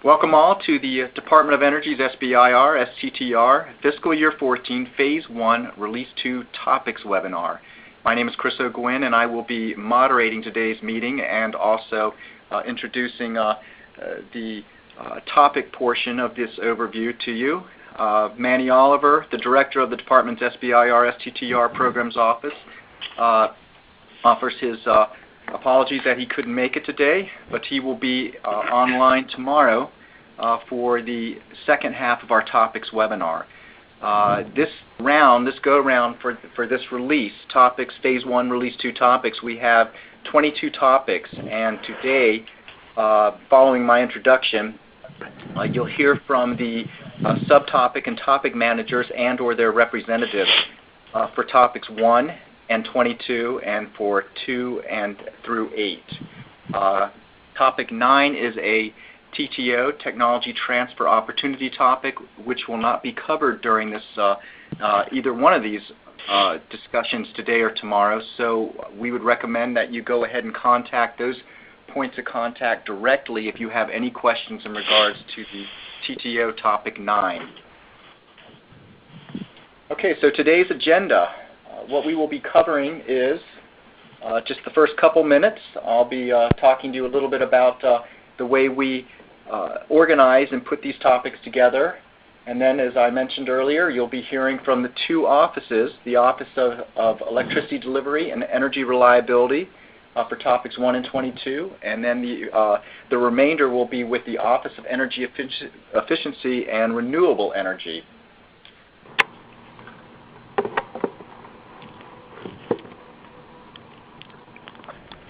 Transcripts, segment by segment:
Welcome all to the Department of Energy's SBIR, STTR, Fiscal Year 14, Phase 1, Release 2 Topics webinar. My name is Chris O'Gwyn, and I will be moderating today's meeting and also introducing the topic portion of this overview to you. Manny Oliver, the Director of the Department's SBIR, STTR Programs Office, offers his apologies that he couldn't make it today, but he will be online tomorrow for the second half of our topics webinar. This go-around for this release, topics, Phase 1, Release 2 topics, we have 22 topics, and today, following my introduction, you'll hear from the subtopic and topic managers and or their representatives for topics 1 and 22 and for 2 and through 8. Topic 9 is a TTO, Technology Transfer Opportunity topic, which will not be covered during this either one of these discussions today or tomorrow. So we would recommend that you go ahead and contact those points of contact directly if you have any questions in regards to the TTO topic 9. Okay, so today's agenda. What we will be covering is just the first couple minutes. I'll be talking to you a little bit about the way we organize and put these topics together. And then, as I mentioned earlier, you'll be hearing from the two offices, the Office of Electricity Delivery and Energy Reliability for topics 1 and 22. And then the remainder will be with the Office of Energy Efficiency and Renewable Energy.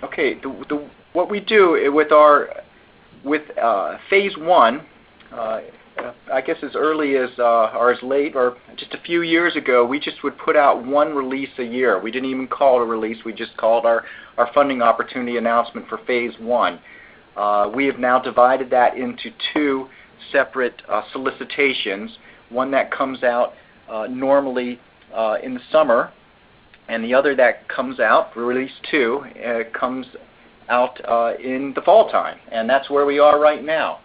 Okay, what we do with Phase 1, I guess as early as or as late or just a few years ago, we just would put out one release a year. We didn't even call it a release. We just called our funding opportunity announcement for Phase 1. We have now divided that into two separate solicitations, one that comes out normally in the summer, and the other that comes out, Release 2, comes out in the fall time, and that's where we are right now.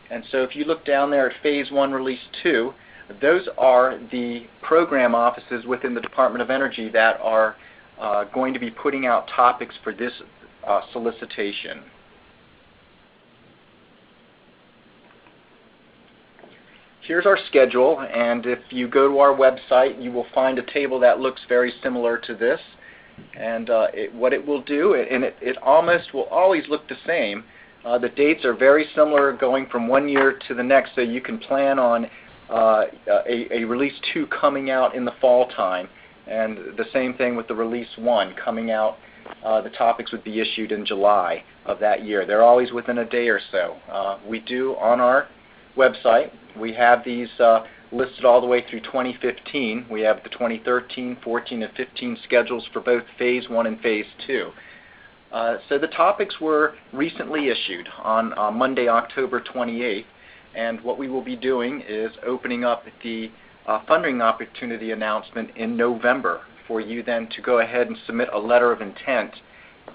And so if you look down there at Phase 1, Release 2, those are the program offices within the Department of Energy that are going to be putting out topics for this solicitation. Here's our schedule, and if you go to our website, you will find a table that looks very similar to this. And what it will do, and it almost will always look the same. The dates are very similar going from one year to the next, so you can plan on a Release 2 coming out in the fall time. And the same thing with the Release 1 coming out. The topics would be issued in July of that year. They're always within a day or so. We do on our website, we have these listed all the way through 2015. We have the 2013, 14, and 15 schedules for both Phase 1 and Phase 2. So the topics were recently issued on Monday, October 28th, and what we will be doing is opening up the funding opportunity announcement in November for you then to go ahead and submit a letter of intent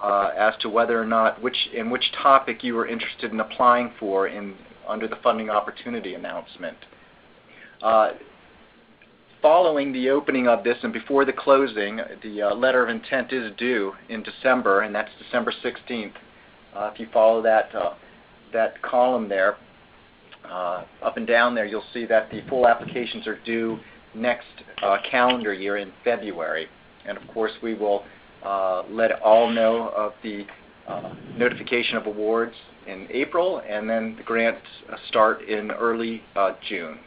as to whether or not which topic you are interested in applying for under the funding opportunity announcement. Following the opening of this and before the closing, the letter of intent is due in December, and that's December 16th. If you follow that column there, up and down there, you'll see that the full applications are due next calendar year in February. And of course, we will let all know of the notification of awards in April, and then the grants start in early June.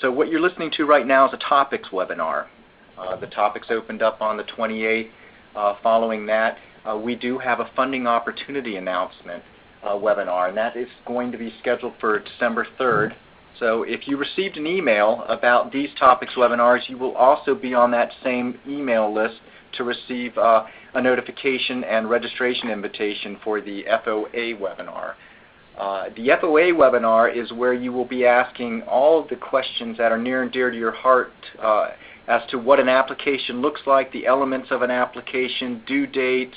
So what you're listening to right now is a topics webinar. The topics opened up on the 28th. Following that, we do have a funding opportunity announcement webinar, and that is going to be scheduled for December 3rd. So if you received an email about these topics webinars, you will also be on that same email list to receive a notification and registration invitation for the FOA webinar. The FOA webinar is where you will be asking all of the questions that are near and dear to your heart as to what an application looks like, the elements of an application, due dates,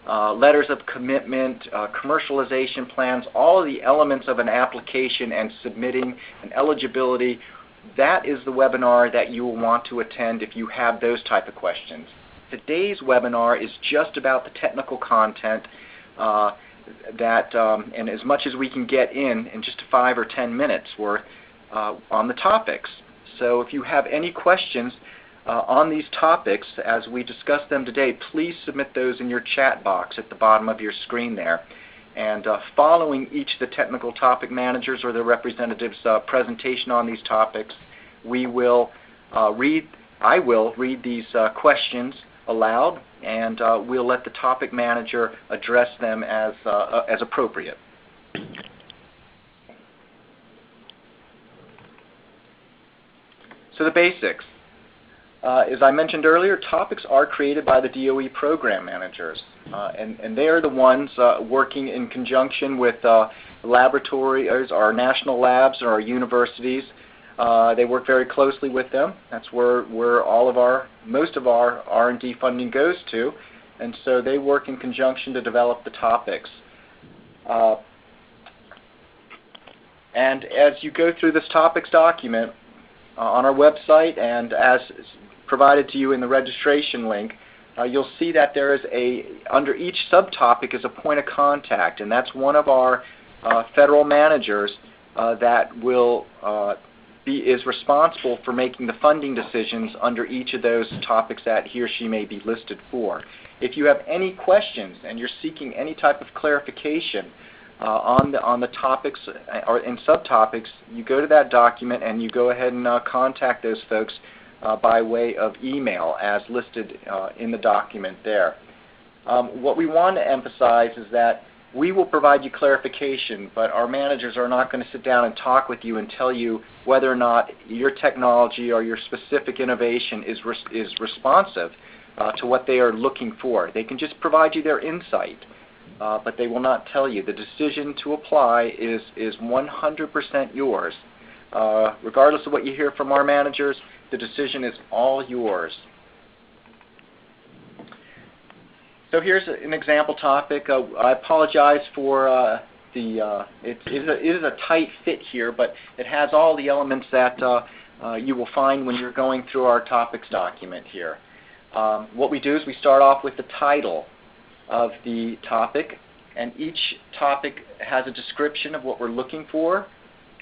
letters of commitment, commercialization plans, all of the elements of an application and submitting and eligibility. That is the webinar that you will want to attend if you have those type of questions. Today's webinar is just about the technical content and as much as we can get in just 5 or 10 minutes worth on the topics. So if you have any questions on these topics as we discuss them today, please submit those in your chat box at the bottom of your screen there. And following each of the technical topic managers or their representatives' presentation on these topics, I will read these questions aloud, and we'll let the topic manager address them as appropriate. So the basics. As I mentioned earlier, topics are created by the DOE program managers, and they are the ones working in conjunction with laboratories, our national labs, or our universities. They work very closely with them. That's where most of our R&D funding goes to, and so they work in conjunction to develop the topics. And as you go through this topics document on our website, and as provided to you in the registration link, you'll see that there is under each subtopic is a point of contact, and that's one of our federal managers that is responsible for making the funding decisions under each of those topics that he or she may be listed for. If you have any questions and you're seeking any type of clarification on the topics or in subtopics, you go to that document and you go ahead and contact those folks by way of email as listed in the document there. What we want to emphasize is that we will provide you clarification, but our managers are not going to sit down and talk with you and tell you whether or not your technology or your specific innovation is responsive to what they are looking for. They can just provide you their insight, but they will not tell you. The decision to apply is 100% yours. Regardless of what you hear from our managers, the decision is all yours. So here's an example topic. I apologize for it is a tight fit here, but it has all the elements that you will find when you're going through our topics document here. What we do is we start off with the title of the topic, and each topic has a description of what we're looking for,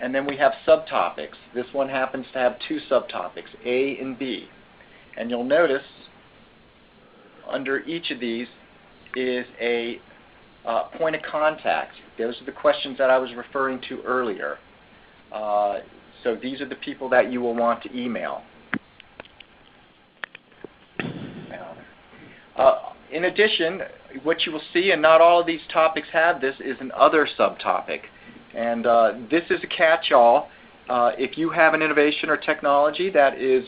and then we have subtopics. This one happens to have 2 subtopics, A and B. And you'll notice under each of these is a point of contact. Those are the questions that I was referring to earlier. So these are the people that you will want to email. In addition, what you will see, and not all of these topics have this, is an other subtopic. And this is a catch-all. If you have an innovation or technology that is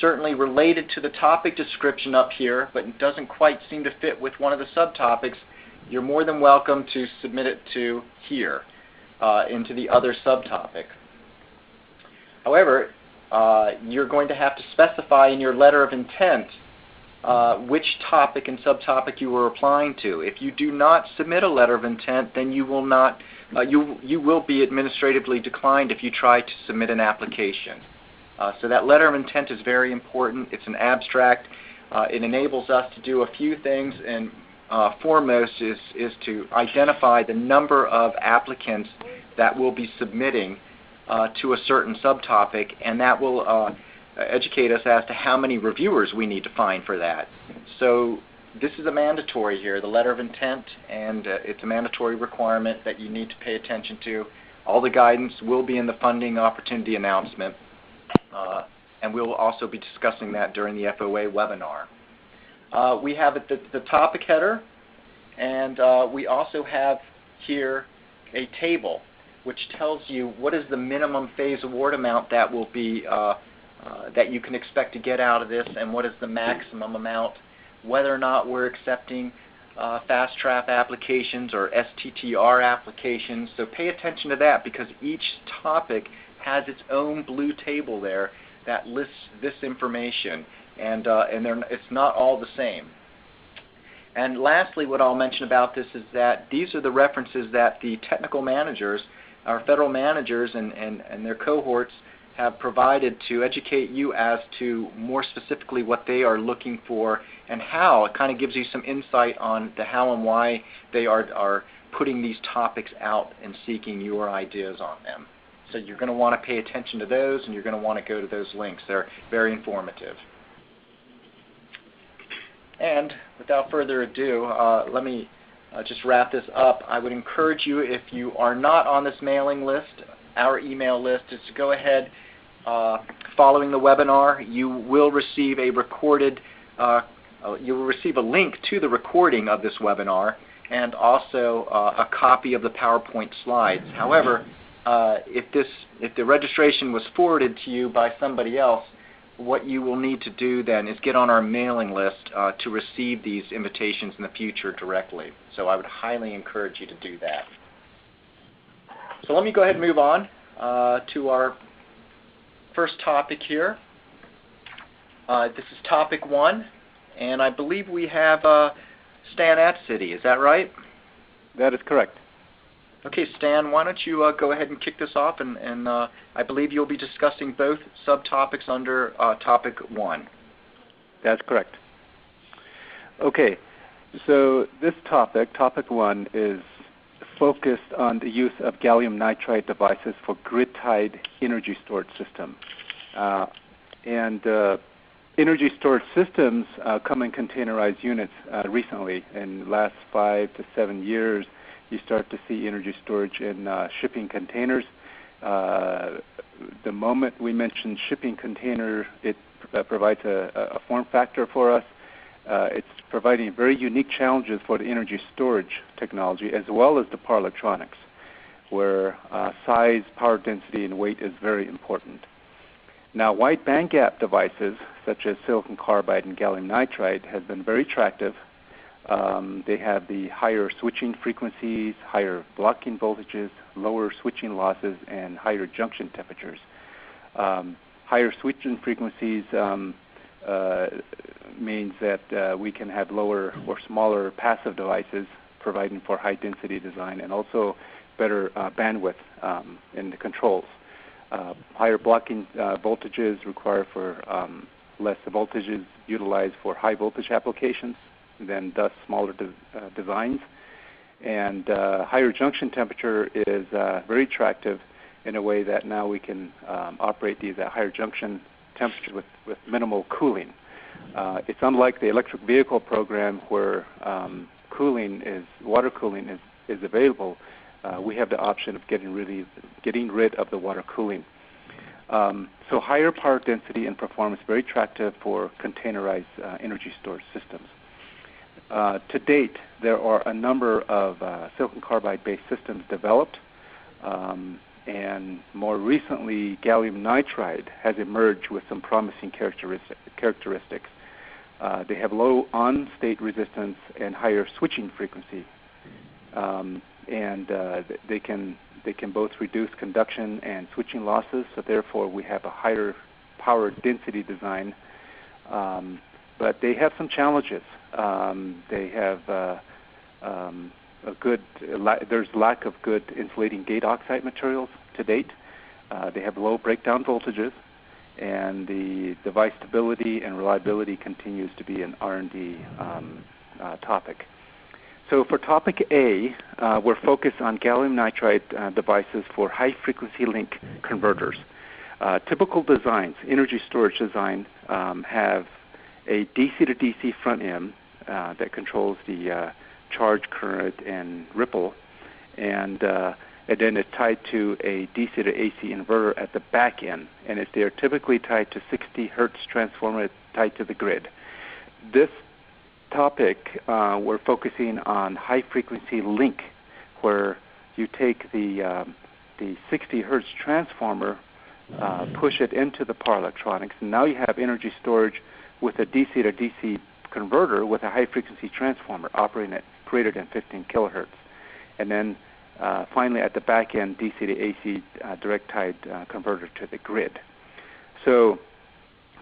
certainly related to the topic description up here, but it doesn't quite seem to fit with one of the subtopics, you're more than welcome to submit it to here, into the other subtopic. However, you're going to have to specify in your letter of intent which topic and subtopic you were applying to. If you do not submit a letter of intent, then you will not. You will be administratively declined if you try to submit an application. So that letter of intent is very important. It's an abstract. It enables us to do a few things, and foremost is to identify the number of applicants that will be submitting to a certain subtopic, and that will educate us as to how many reviewers we need to find for that. So this is a mandatory here, the letter of intent, and it's a mandatory requirement that you need to pay attention to. All the guidance will be in the funding opportunity announcement, and we will also be discussing that during the FOA webinar. We have the topic header, and we also have here a table which tells you what is the minimum phase award amount that will be that you can expect to get out of this, and what is the maximum amount, whether or not we're accepting fast track applications or STTR applications. So pay attention to that, because each topic has its own blue table there that lists this information, and it's not all the same. And lastly, what I'll mention about this is that these are the references that the technical managers, our federal managers and their cohorts have provided to educate you as to more specifically what they are looking for and how. It kind of gives you some insight on the how and why they are putting these topics out and seeking your ideas on them. So you're going to want to pay attention to those, and you're going to want to go to those links. They're very informative. And without further ado, let me just wrap this up. I would encourage you, if you are not on this mailing list, our email list, is to go ahead. Following the webinar, you will receive a recorded, you will receive a link to the recording of this webinar and also a copy of the PowerPoint slides. However, if the registration was forwarded to you by somebody else, what you will need to do then is get on our mailing list to receive these invitations in the future directly. So I would highly encourage you to do that. So let me go ahead and move on to our first topic here. This is topic 1, and I believe we have Stan Atcity. Is that right? That is correct. Okay, Stan, why don't you go ahead and kick this off, and I believe you'll be discussing both subtopics under topic 1. That's correct. Okay, so this topic, topic 1, is focused on the use of gallium nitride devices for grid-tied energy storage system. Energy storage systems come in containerized units recently. In the last 5 to 7 years, you start to see energy storage in shipping containers. The moment we mention shipping container, it provides a form factor for us. It's providing very unique challenges for the energy storage technology as well as the power electronics, where size, power density, and weight is very important. Now, wide bandgap devices such as silicon carbide and gallium nitride have been very attractive. They have the higher switching frequencies, higher blocking voltages, lower switching losses, and higher junction temperatures. Higher switching frequencies means that we can have lower or smaller passive devices, providing for high density design and also better bandwidth in the controls. Higher blocking voltages require for less voltages utilized for high voltage applications, then thus smaller designs. And higher junction temperature is very attractive in a way that now we can operate these at higher junction temperatures with minimal cooling. It's unlike the electric vehicle program where water cooling is available. We have the option of getting rid of the water cooling. So higher power density and performance very attractive for containerized energy storage systems. To date, there are a number of silicon carbide-based systems developed, and more recently, gallium nitride has emerged with some promising characteristics. They have low on-state resistance and higher switching frequency, and they can both reduce conduction and switching losses. So therefore, we have a higher power density design. But they have some challenges. They have there's lack of good insulating gate oxide materials to date. They have low breakdown voltages, and the device stability and reliability continues to be an R&D topic. So for topic A, we're focused on gallium nitride devices for high-frequency link converters. Typical designs, energy storage design, have a DC to DC front end that controls the charge, current, and ripple, and then it's tied to a DC to AC inverter at the back end, and they're typically tied to 60 hertz transformer tied to the grid. This topic, we're focusing on high-frequency link, where you take the 60 hertz transformer, push it into the power electronics, and now you have energy storage with a DC to DC converter with a high-frequency transformer operating at greater than 15 kilohertz. And then finally at the back end, DC to AC direct-tied converter to the grid. So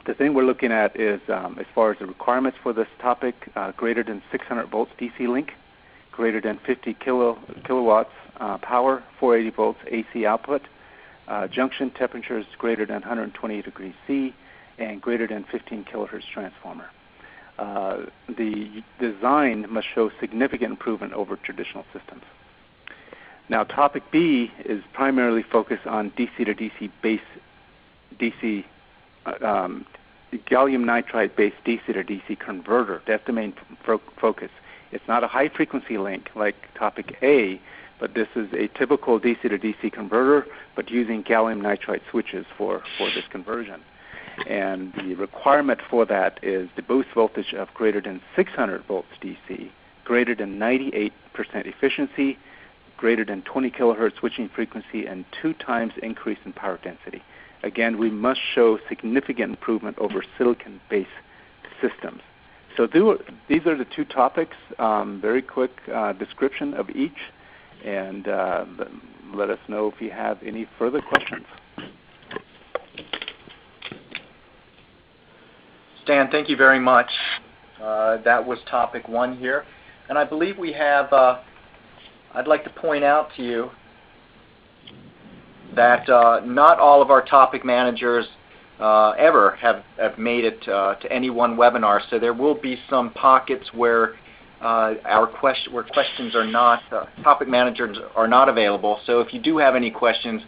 The thing we're looking at is, as far as the requirements for this topic, greater than 600 volts DC link, greater than 50 kilowatts power, 480 volts AC output, junction temperatures greater than 120 degrees C, and greater than 15 kilohertz transformer. The design must show significant improvement over traditional systems. Now, topic B is primarily focused on DC to DC gallium nitride-based DC to DC converter. That's the main focus. It's not a high-frequency link like topic A, but this is a typical DC to DC converter, but using gallium nitride switches for this conversion. And the requirement for that is the boost voltage of greater than 600 volts DC, greater than 98% efficiency, greater than 20 kilohertz switching frequency, and 2 times increase in power density. Again, we must show significant improvement over silicon-based systems. So these are the 2 topics, very quick description of each, and let us know if you have any further questions. Stan, thank you very much. That was topic 1 here. And I believe we have, I'd like to point out to you that not all of our topic managers ever have made it to any one webinar. So there will be some pockets where questions are not, topic managers are not available. So if you do have any questions,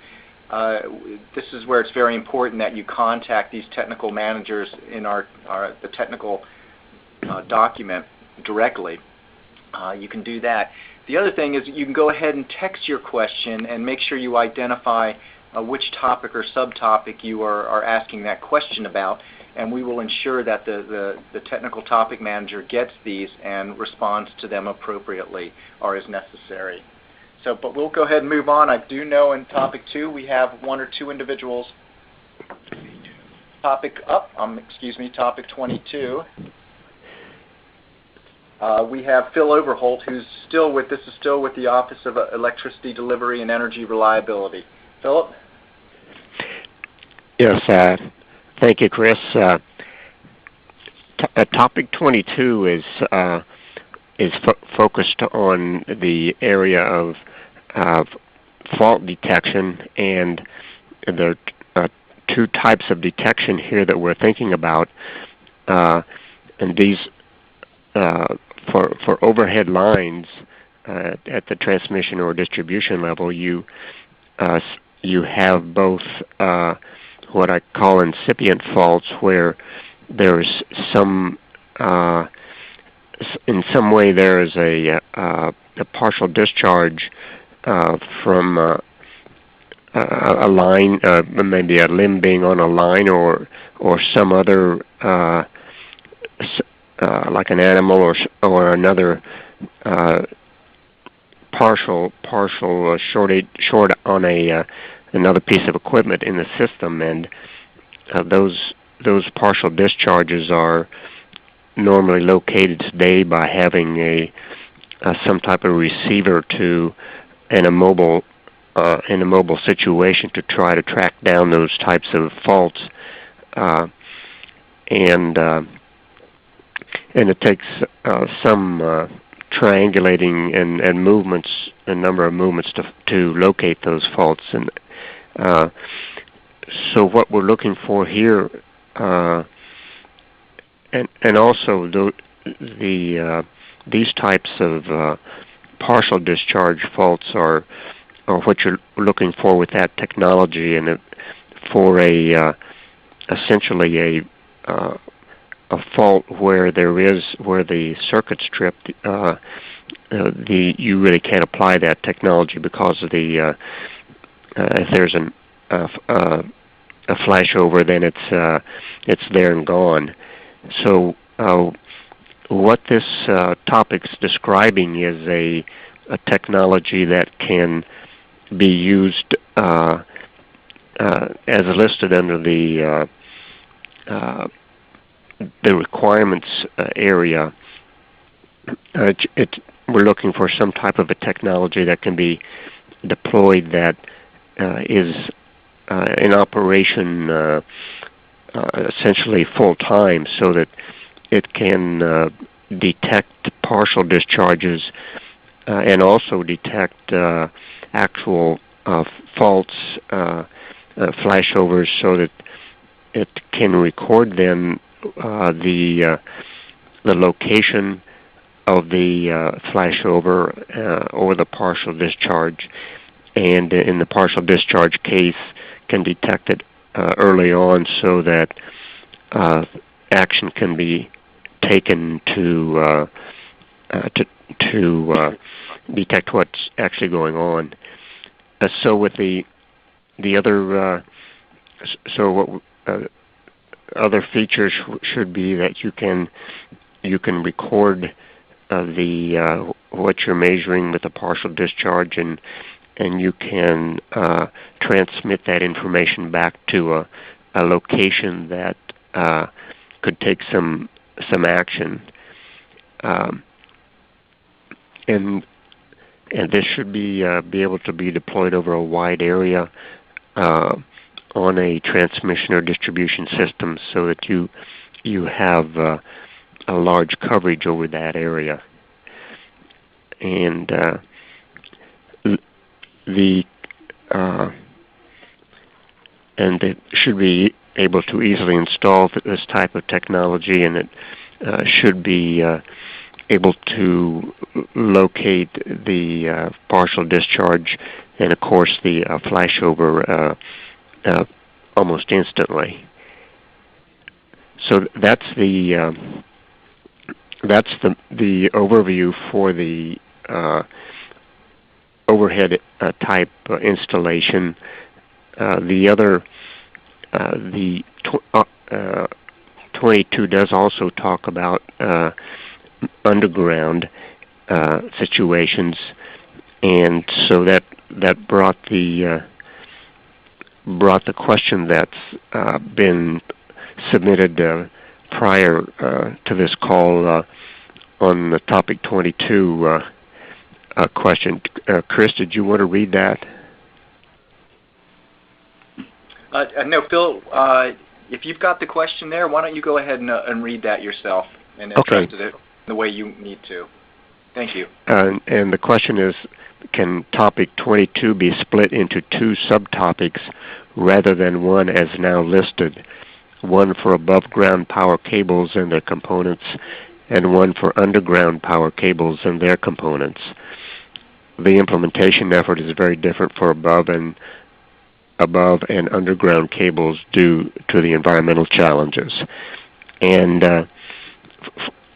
this is where it's very important that you contact these technical managers in the technical document directly. You can do that. The other thing is you can go ahead and text your question and make sure you identify which topic or subtopic you are asking that question about, and we will ensure that the technical topic manager gets these and responds to them appropriately or as necessary. So, but we'll go ahead and move on. I do know in topic 2 we have 1 or 2 individuals. Topic 22. We have Phil Overholt, who's still with the Office of Electricity Delivery and Energy Reliability. Philip? Yes, thank you, Chris. Topic 22 is focused on the area of fault detection, and there are 2 types of detection here that we're thinking about, and these for overhead lines at the transmission or distribution level, you have both what I call incipient faults, where there's in some way there is a partial discharge from a line, maybe a limb being on a line, or some other like an animal or another partial short on another piece of equipment in the system, and those partial discharges are normally located today by having some type of receiver in a mobile situation to try to track down those types of faults, and it takes some triangulating and movements, a number of movements to locate those faults. And so what we're looking for here, and also these types of partial discharge faults are what you're looking for with that technology, and for essentially a fault where the circuit's tripped, you really can't apply that technology because of if there's a flashover, then it's there and gone. So what this topic's describing is a technology that can be used as listed under the requirements area. We're looking for some type of a technology that can be deployed that is in operation essentially full time, so that it can detect partial discharges and also detect actual faults, flashovers, so that it can record then the location of the flashover or the partial discharge, and in the partial discharge case can detect it early on, so that action can be taken to detect what's actually going on. So with the other other features should be that you can record what you're measuring with a partial discharge, and you can transmit that information back to a location that could take some action, and this should be able to be deployed over a wide area on a transmission or distribution system, so that you have a large coverage over that area. And and it should be able to easily install this type of technology, and it should be able to locate the partial discharge and, of course, the flashover almost instantly. So that's the overview for the overhead type installation. The 22 does also talk about underground situations, and so that brought the question that's been submitted prior to this call on the topic 22 question. Chris, did you want to read that? No, Phil, if you've got the question there, why don't you go ahead and read that yourself and address it the way you need to. Thank you. And the question is, can topic 22 be split into two subtopics rather than one as now listed? One for above-ground power cables and their components, and one for underground power cables and their components. The implementation effort is very different for above and underground cables due to the environmental challenges. And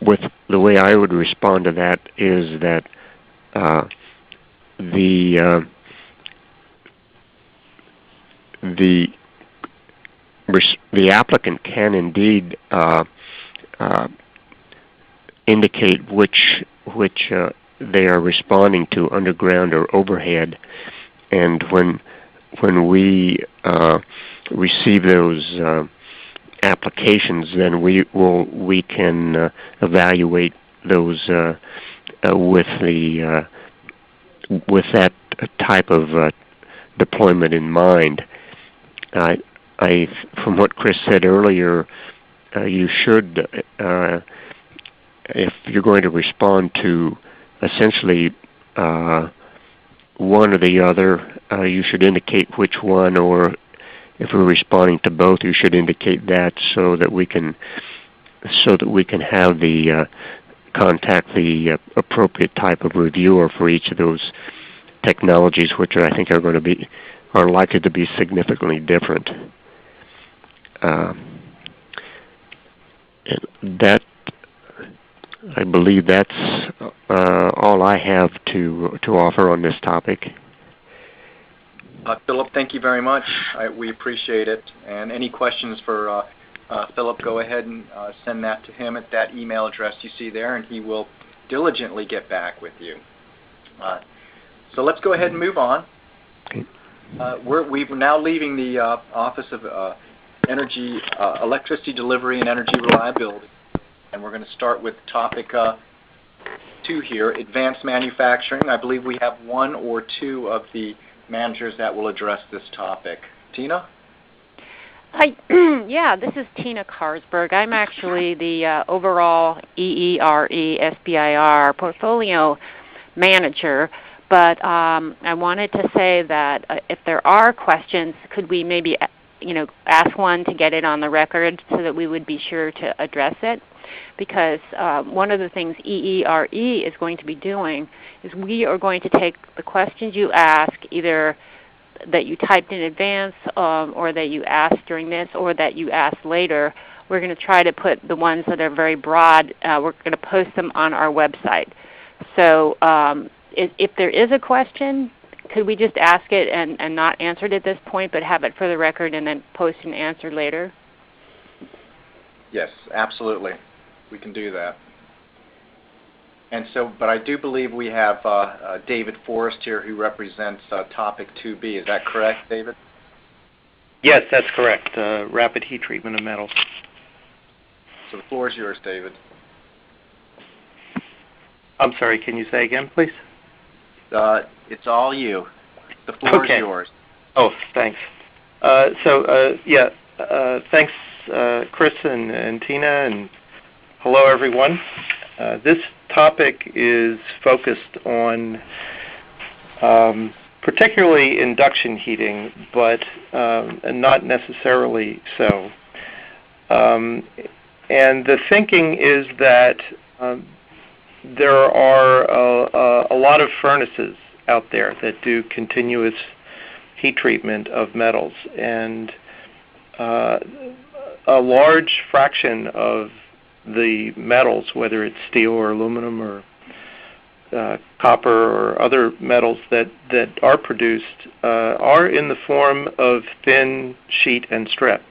with the way I would respond to that is that the applicant can indeed indicate which they are responding to, underground or overhead, and when we receive those applications, then we can evaluate those with that type of deployment in mind. From what Chris said earlier, you should, if you're going to respond to essentially one or the other, you should indicate which one, or if we're responding to both, you should indicate that, so that we can have the contact the appropriate type of reviewer for each of those technologies, which I think are likely to be significantly different. That, I believe, that's all I have to offer on this topic. Philip, thank you very much. We appreciate it. And any questions for Philip, go ahead and send that to him at that email address you see there, and he will diligently get back with you. So let's go ahead and move on. Okay. We're now leaving the Office of Electricity Delivery and Energy Reliability, and we're going to start with topic 2 here, advanced manufacturing. I believe we have one or two of the managers that will address this topic. Tina? Hi. Yeah, this is Tina Karsberg. I'm actually the overall EERE SBIR portfolio manager. But I wanted to say that if there are questions, could we maybe ask one to get it on the record so that we would be sure to address it? Because one of the things EERE is going to be doing is we are going to take the questions you ask, either that you typed in advance or that you asked during this or that you asked later. We're going to try to put the ones that are very broad, we're going to post them on our website. So if there is a question, could we just ask it and not answer it at this point, but have it for the record and then post an answer later? Yes, absolutely. We can do that. And so, but I do believe we have David Forrest here who represents topic 2B. Is that correct, David? Yes, that's correct. Rapid heat treatment of metals. So the floor is yours, David. I'm sorry, can you say again, please? It's all you. The floor is yours. Oh, thanks. Thanks, Chris and Tina, and hello, everyone. This topic is focused on particularly induction heating, but not necessarily so. And the thinking is that there are a lot of furnaces out there that do continuous heat treatment of metals, and a large fraction of the metals, whether it's steel or aluminum or copper or other metals that are produced, are in the form of thin sheet and strip,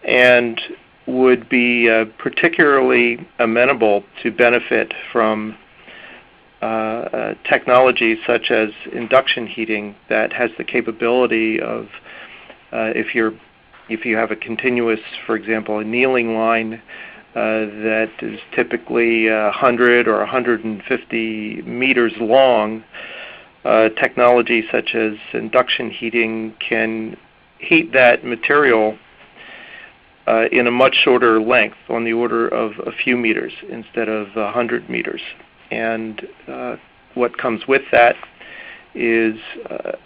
and would be particularly amenable to benefit from technology such as induction heating that has the capability of, if you have a continuous, for example, annealing line that is typically 100 or 150 meters long, technology such as induction heating can heat that material in a much shorter length, on the order of a few meters instead of 100 meters. And what comes with that is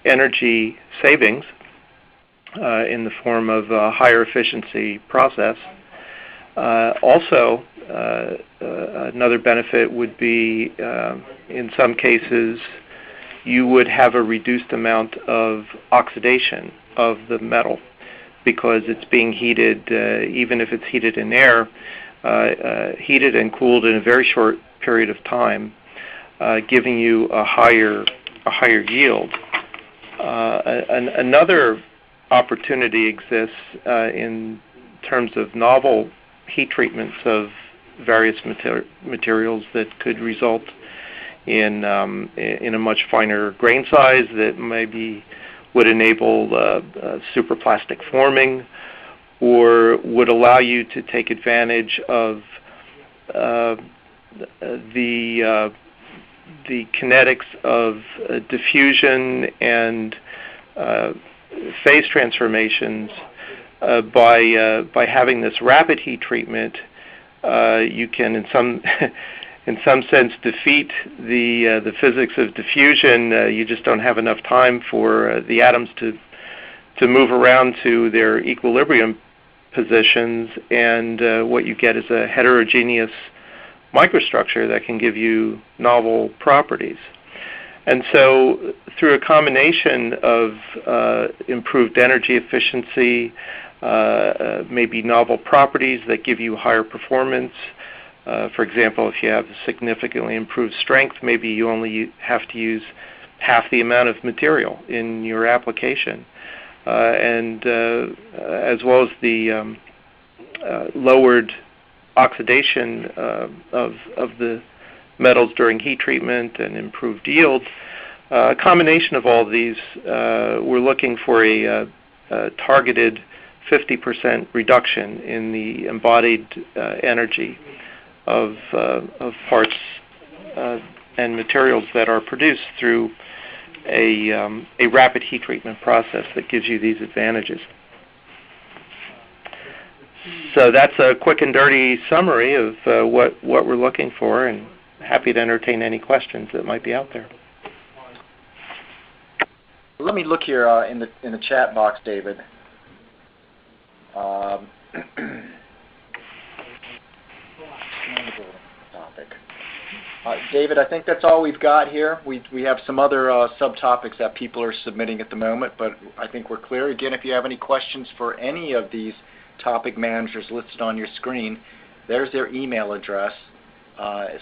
energy savings in the form of a higher efficiency process. Also, another benefit would be, in some cases, you would have a reduced amount of oxidation of the metal because it's being heated, even if it's heated in air, heated and cooled in a very short period of time, giving you a higher yield. Another opportunity exists in terms of novel heat treatments of various materials that could result in a much finer grain size that maybe would enable superplastic forming, or would allow you to take advantage of the kinetics of diffusion and phase transformations. By having this rapid heat treatment, you can, in some sense, defeat the physics of diffusion. You just don't have enough time for the atoms to move around to their equilibrium positions, and what you get is a heterogeneous microstructure that can give you novel properties. And so through a combination of improved energy efficiency, maybe novel properties that give you higher performance, for example, if you have significantly improved strength, maybe you only have to use half the amount of material in your application, and as well as the lowered oxidation of the metals during heat treatment and improved yields. A combination of all of these, we're looking for a targeted 50% reduction in the embodied energy of parts and materials that are produced through a rapid heat treatment process that gives you these advantages. So that's a quick and dirty summary of what we're looking for, and happy to entertain any questions that might be out there. Let me look here in the chat box, David. Topic. David, I think that's all we've got here. We have some other subtopics that people are submitting at the moment, but I think we're clear. Again, if you have any questions for any of these topic managers listed on your screen, there's their email address.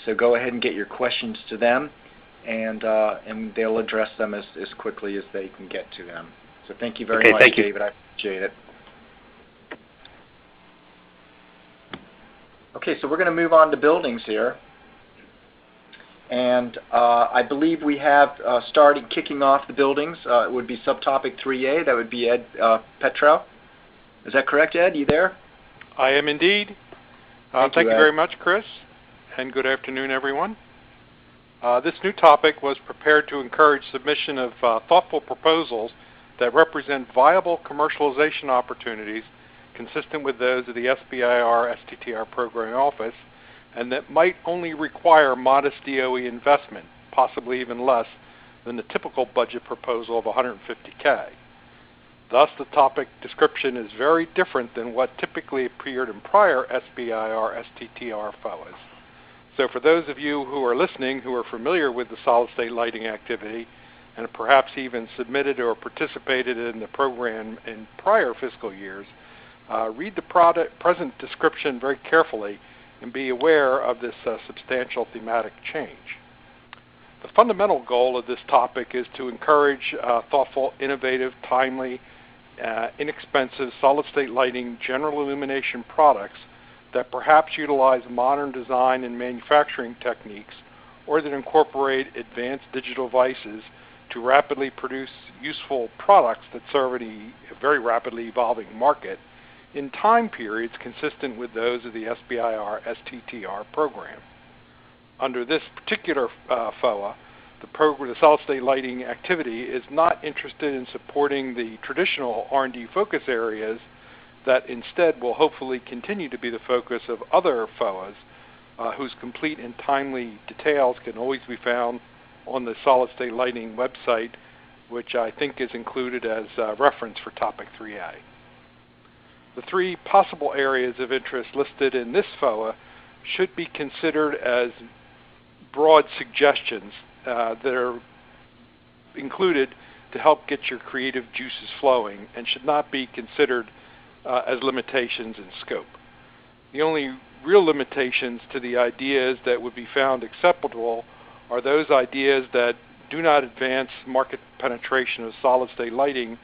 So go ahead and get your questions to them, and they'll address them as quickly as they can get to them. So thank you very much, David. I appreciate it. Okay, so we're going to move on to buildings here. And I believe we have started kicking off the buildings. It would be subtopic 3A. That would be Ed Petrow. Is that correct, Ed? You there? I am indeed. Thank you very much, Chris, and good afternoon, everyone. This new topic was prepared to encourage submission of thoughtful proposals that represent viable commercialization opportunities consistent with those of the SBIR STTR Program Office, and that might only require modest DOE investment, possibly even less than the typical budget proposal of $150K. Thus, the topic description is very different than what typically appeared in prior SBIR STTR FOAs. So for those of you who are listening who are familiar with the solid-state lighting activity and perhaps even submitted or participated in the program in prior fiscal years, read the present description very carefully and be aware of this substantial thematic change. The fundamental goal of this topic is to encourage thoughtful, innovative, timely, inexpensive solid-state lighting general illumination products that perhaps utilize modern design and manufacturing techniques or that incorporate advanced digital devices to rapidly produce useful products that serve a very rapidly evolving market in time periods consistent with those of the SBIR STTR program. Under this particular FOA, the solid-state lighting activity is not interested in supporting the traditional R&D focus areas that instead will hopefully continue to be the focus of other FOAs whose complete and timely details can always be found on the solid-state lighting website, which I think is included as reference for topic 3A. The three possible areas of interest listed in this FOA should be considered as broad suggestions that are included to help get your creative juices flowing and should not be considered as limitations in scope. The only real limitations to the ideas that would be found acceptable are those ideas that do not advance market penetration of solid-state lighting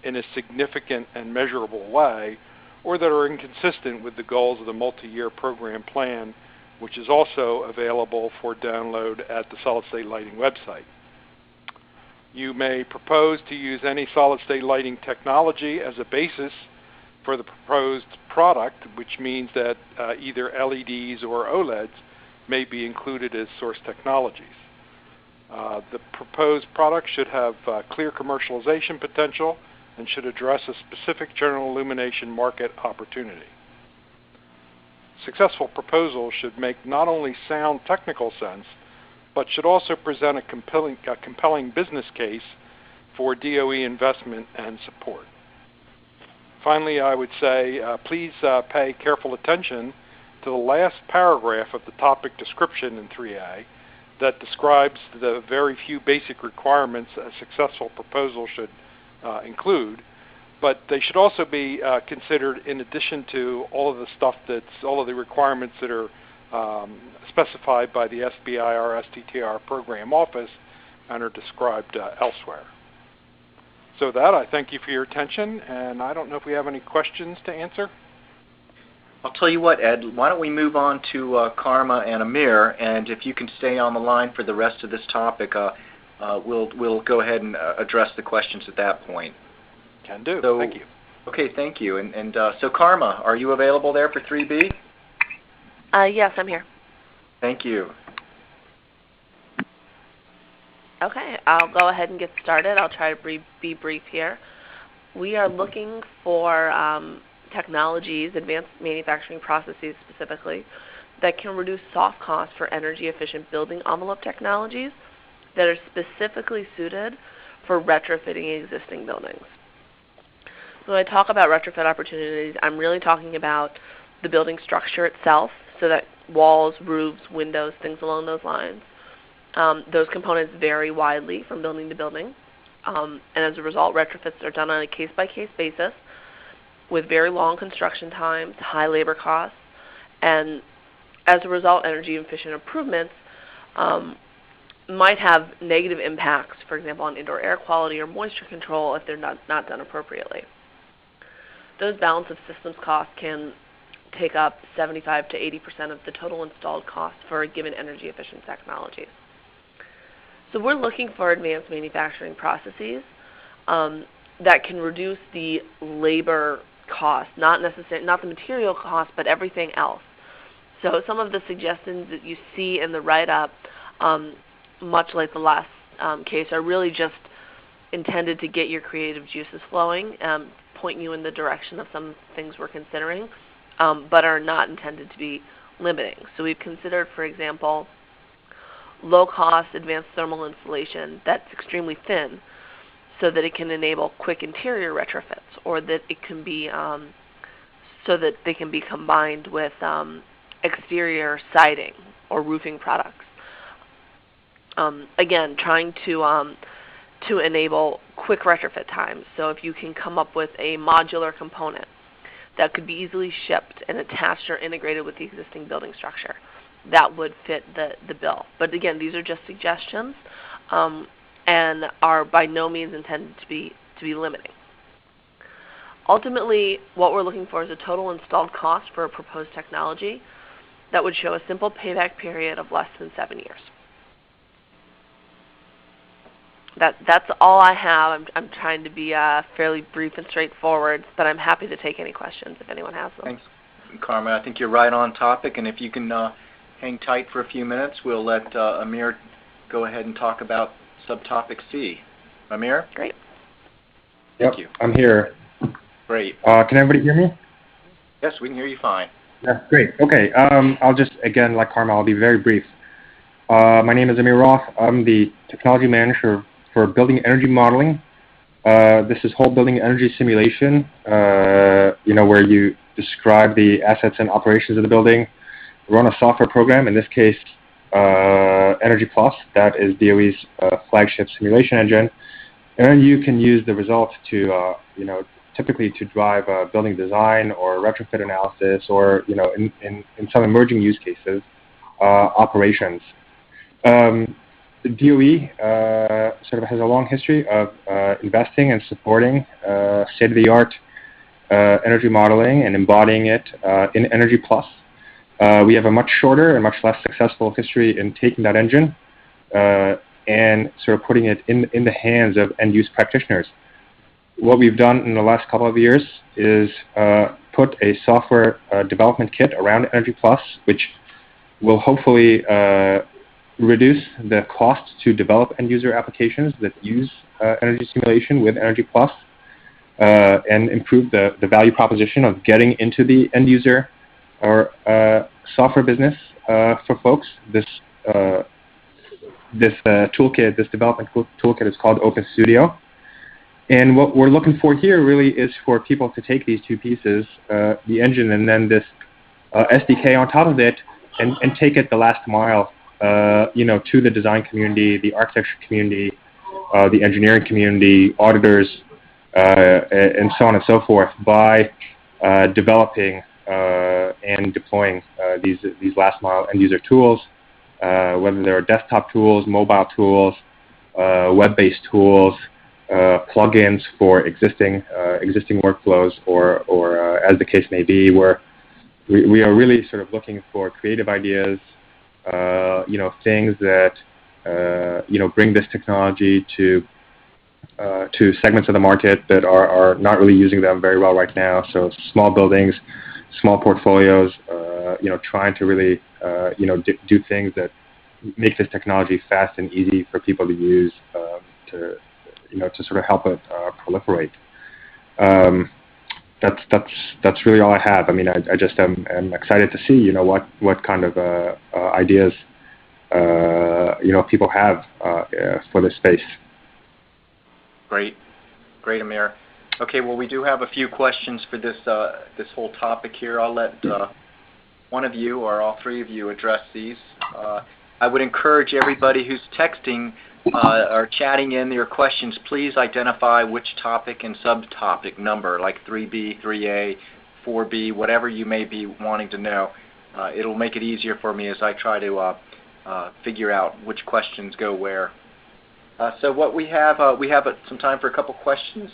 in a significant and measurable way, or that are inconsistent with the goals of the multi-year program plan, which is also available for download at the solid-state lighting website. You may propose to use any solid-state lighting technology as a basis for the proposed product, which means that either LEDs or OLEDs may be included as source technologies. The proposed product should have clear commercialization potential and should address a specific general illumination market opportunity. Successful proposals should make not only sound technical sense, but should also present a compelling business case for DOE investment and support. Finally, I would say please pay careful attention to the last paragraph of the topic description in 3A that describes the very few basic requirements a successful proposal should include, but they should also be considered in addition to all of the requirements that are specified by the SBIR STTR Program Office and are described elsewhere. So with that, I thank you for your attention, and I don't know if we have any questions to answer. I'll tell you what, Ed, why don't we move on to Karma and Amir, and if you can stay on the line for the rest of this topic, we'll go ahead and address the questions at that point. Can do. So, thank you. Okay, thank you. And so Karma, are you available there for 3B? Yes, I'm here. Thank you. Okay, I'll go ahead and get started. I'll try to be brief here. We are looking for technologies, advanced manufacturing processes specifically, that can reduce soft costs for energy efficient building envelope technologies that are specifically suited for retrofitting existing buildings. When I talk about retrofit opportunities, I'm really talking about the building structure itself, so that walls, roofs, windows, things along those lines. Those components vary widely from building to building, and as a result, retrofits are done on a case-by-case basis with very long construction times, high labor costs, and as a result, energy efficient improvements might have negative impacts, for example, on indoor air quality or moisture control if they're not done appropriately. Those balance of systems costs can take up 75 to 80% of the total installed cost for a given energy efficient technology. So we're looking for advanced manufacturing processes that can reduce the labor cost, not the material cost, but everything else. So some of the suggestions that you see in the write-up, much like the last case, are really just intended to get your creative juices flowing, point you in the direction of some things we're considering, but are not intended to be limiting. So we've considered, for example, low-cost advanced thermal insulation that's extremely thin so that it can enable quick interior retrofits, or that it can be so that they can be combined with exterior siding or roofing products. Again, trying to enable quick retrofit times. So if you can come up with a modular component that could be easily shipped and attached or integrated with the existing building structure, that would fit the bill. But again, these are just suggestions and are by no means intended to be limiting. Ultimately, what we're looking for is a total installed cost for a proposed technology that would show a simple payback period of less than 7 years. That's all I have. I'm trying to be fairly brief and straightforward, but I'm happy to take any questions if anyone has them. Thanks, Carmen. I think you're right on topic, and if you can hang tight for a few minutes, we'll let Amir go ahead and talk about subtopic C. Amir? Great. Yep, Thank you. I'm here. Great. Can everybody hear me? Yes, we can hear you fine. Yeah, great. Okay, I'll just, again, like Carmen, I'll be very brief. My name is Amir Roth. I'm the technology manager for building energy modeling. This is whole building energy simulation, where you describe the assets and operations of the building, run a software program, in this case, Energy Plus, that is DOE's flagship simulation engine, and then you can use the results to, typically to drive building design or retrofit analysis, or, in some emerging use cases, operations. The DOE sort of has a long history of investing and supporting state-of-the-art energy modeling and embodying it in Energy Plus. We have a much shorter and much less successful history in taking that engine and sort of putting it in the hands of end-use practitioners. What we've done in the last couple of years is put a software development kit around Energy Plus, which will hopefully reduce the cost to develop end-user applications that use energy simulation with Energy Plus, and improve the value proposition of getting into the end-user or software business for folks. This toolkit, this development toolkit, is called Open Studio. And what we're looking for here really is for people to take these two pieces, the engine and then this SDK on top of it, and take it the last mile, to the design community, the architecture community, the engineering community, auditors, and so on and so forth, by developing and deploying these last mile end user tools, whether they're desktop tools, mobile tools, web-based tools, plugins for existing workflows, or as the case may be, where we are really sort of looking for creative ideas, things that bring this technology to segments of the market that are not really using them very well right now. So small buildings, small portfolios, trying to really do things that make this technology fast and easy for people to use, to sort of help it proliferate. that's really all I have. I mean, I just am excited to see, what kind of ideas, people have for this space. Great, Amir. Okay, well, we do have a few questions for this this whole topic here. I'll let one of you or all three of you address these. I would encourage everybody who's texting or chatting in your questions, please identify which topic and subtopic number, like 3B, 3A, 4B, whatever you may be wanting to know. It'll make it easier for me as I try to figure out which questions go where. So what we have some time for a couple questions.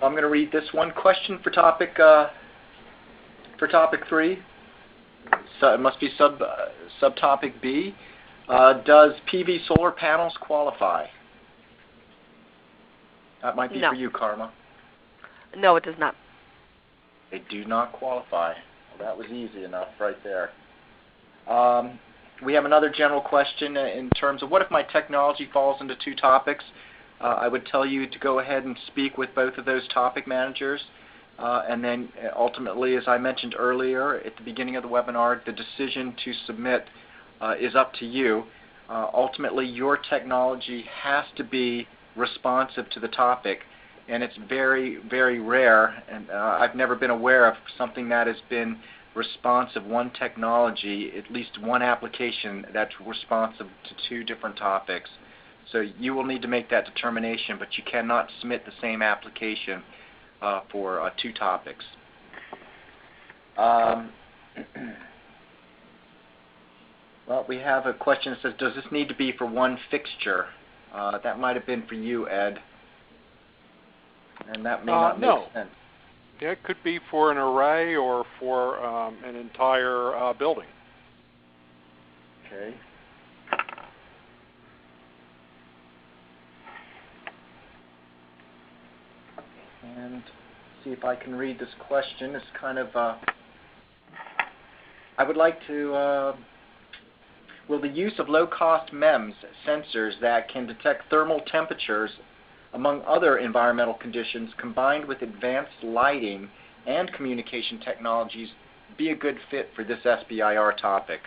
I'm going to read this one question for topic 3. So it must be subtopic B. Does PV solar panels qualify? That might be for you, Karma. No, it does not. They do not qualify. Well, that was easy enough right there. We have another general question in terms of what if my technology falls into 2 topics? I would tell you to go ahead and speak with both of those topic managers. And then ultimately, as I mentioned earlier at the beginning of the webinar, the decision to submit is up to you. Ultimately, your technology has to be responsive to the topic, and it's very, very rare, and I've never been aware of something that has been responsive, one technology, at least one application that's responsive to 2 different topics. So you will need to make that determination, but you cannot submit the same application for 2 topics. Well, we have a question that says, does this need to be for one fixture? That might have been for you, Ed. And that may not make sense. Yeah, it could be for an array or for an entire building. Okay. And see if I can read this question. It's kind of, I would like to, will the use of low-cost MEMS sensors that can detect thermal temperatures among other environmental conditions combined with advanced lighting and communication technologies be a good fit for this SBIR topic?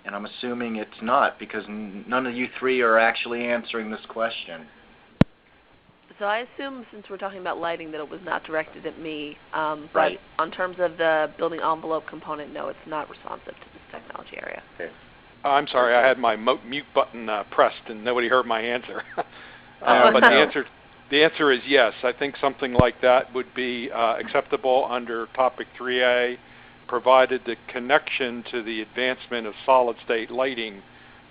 And I'm assuming it's not, because none of you 3 are actually answering this question. So I assume, since we're talking about lighting, that it was not directed at me. Right. But in terms of the building envelope component, no, it's not responsive to this technology area. Okay. I'm sorry, I had my mute button pressed and nobody heard my answer. But no. The answer is yes. I think something like that would be acceptable under topic 3A, provided the connection to the advancement of solid-state lighting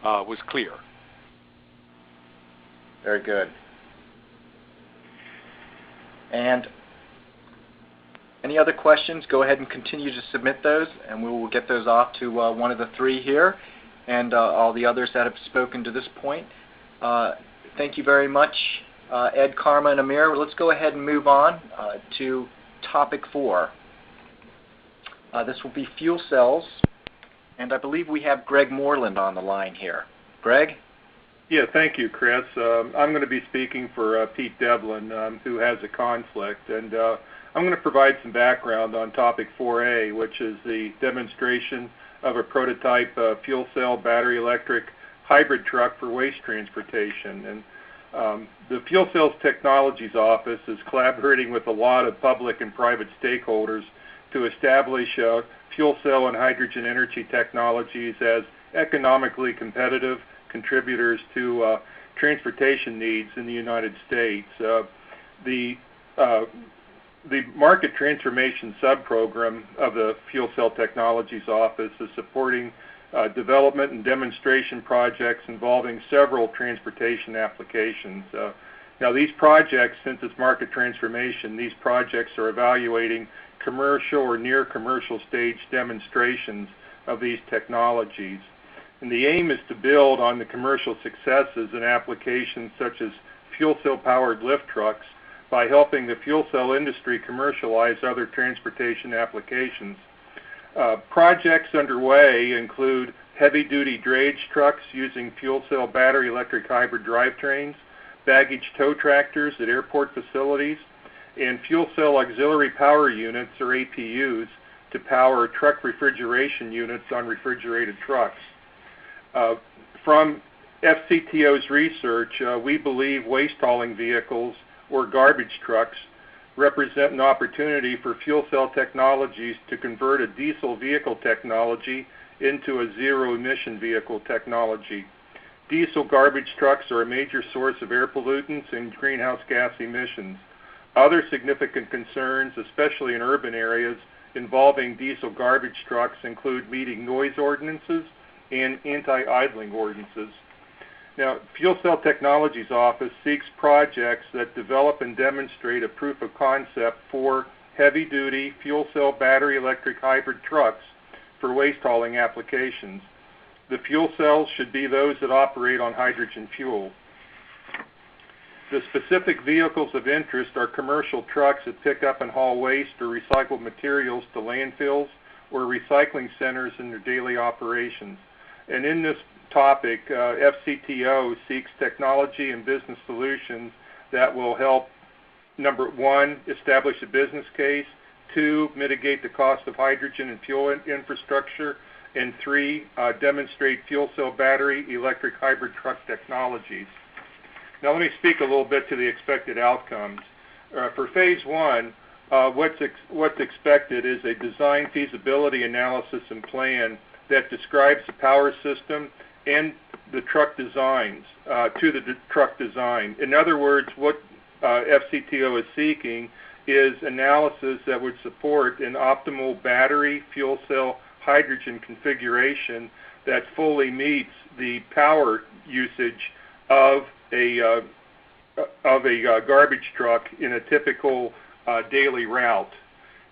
was clear. Very good. And any other questions? Go ahead and continue to submit those, and we will get those off to one of the 3 here and all the others that have spoken to this point. Thank you very much, Ed, Karma, and Amir. Let's go ahead and move on to topic 4. This will be fuel cells, and I believe we have Greg Moreland on the line here. Greg? Yeah, thank you, Chris. I'm going to be speaking for Pete Devlin, who has a conflict, and I'm going to provide some background on topic 4A, which is the demonstration of a prototype fuel cell battery electric hybrid truck for waste transportation. And the Fuel Cells Technologies Office is collaborating with a lot of public and private stakeholders to establish fuel cell and hydrogen energy technologies as economically competitive contributors to transportation needs in the United States. The Market Transformation Subprogram of the Fuel Cell Technologies Office is supporting development and demonstration projects involving several transportation applications. Now these projects, since it's market transformation, these projects are evaluating commercial or near commercial stage demonstrations of these technologies. And the aim is to build on the commercial successes in applications such as fuel cell powered lift trucks by helping the fuel cell industry commercialize other transportation applications. Projects underway include heavy-duty drayage trucks using fuel cell battery electric hybrid drivetrains, baggage tow tractors at airport facilities, and fuel cell auxiliary power units, or APUs, to power truck refrigeration units on refrigerated trucks. From FCTO's research, we believe waste hauling vehicles, or garbage trucks, represent an opportunity for fuel cell technologies to convert a diesel vehicle technology into a zero-emission vehicle technology. Diesel garbage trucks are a major source of air pollutants and greenhouse gas emissions. Other significant concerns, especially in urban areas, involving diesel garbage trucks include meeting noise ordinances and anti-idling ordinances. Now, Fuel Cell Technologies Office seeks projects that develop and demonstrate a proof of concept for heavy-duty fuel cell battery electric hybrid trucks for waste hauling applications. The fuel cells should be those that operate on hydrogen fuel. The specific vehicles of interest are commercial trucks that pick up and haul waste or recycled materials to landfills or recycling centers in their daily operations. And in this topic, FCTO seeks technology and business solutions that will help, number one, establish a business case, two, mitigate the cost of hydrogen and fuel infrastructure, and three, demonstrate fuel cell battery electric hybrid truck technologies. Now let me speak a little bit to the expected outcomes. For phase one, what's expected is a design feasibility analysis and plan that describes the power system and the truck designs to the truck design. In other words, what FCTO is seeking is analysis that would support an optimal battery fuel cell hydrogen configuration that fully meets the power usage of a garbage truck in a typical daily route.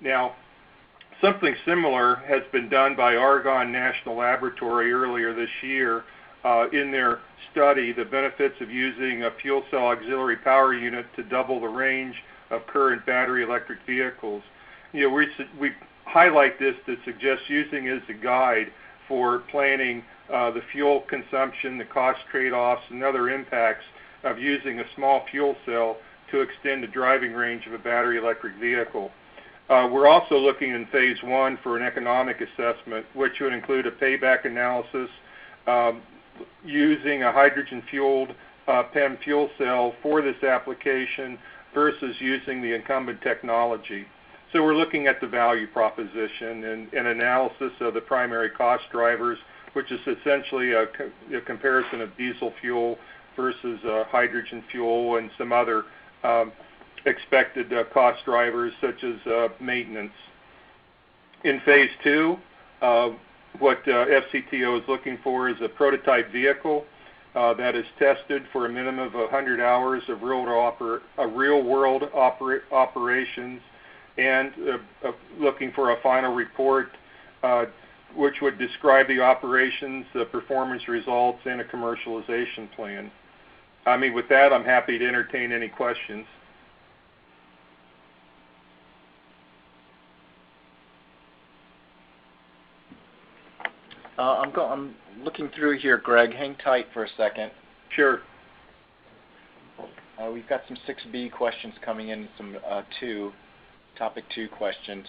Now, something similar has been done by Argonne National Laboratory earlier this year in their study, the benefits of using a fuel cell auxiliary power unit to double the range of current battery electric vehicles. You know, we highlight this to suggest using it as a guide for planning the fuel consumption, the cost trade-offs, and other impacts of using a small fuel cell to extend the driving range of a battery electric vehicle. We're also looking in phase one for an economic assessment, which would include a payback analysis using a hydrogen-fueled PEM fuel cell for this application versus using the incumbent technology. So we're looking at the value proposition and analysis of the primary cost drivers, which is essentially a comparison of diesel fuel versus hydrogen fuel and some other expected cost drivers such as maintenance. In phase two, what FCTO is looking for is a prototype vehicle that is tested for a minimum of 100 hours of real-world operations, and looking for a final report which would describe the operations, the performance results, and a commercialization plan. I mean, with that, I'm happy to entertain any questions. I'm looking through here, Greg. Hang tight for a second. Sure. We've got some 6B questions coming in, some topic 2 questions.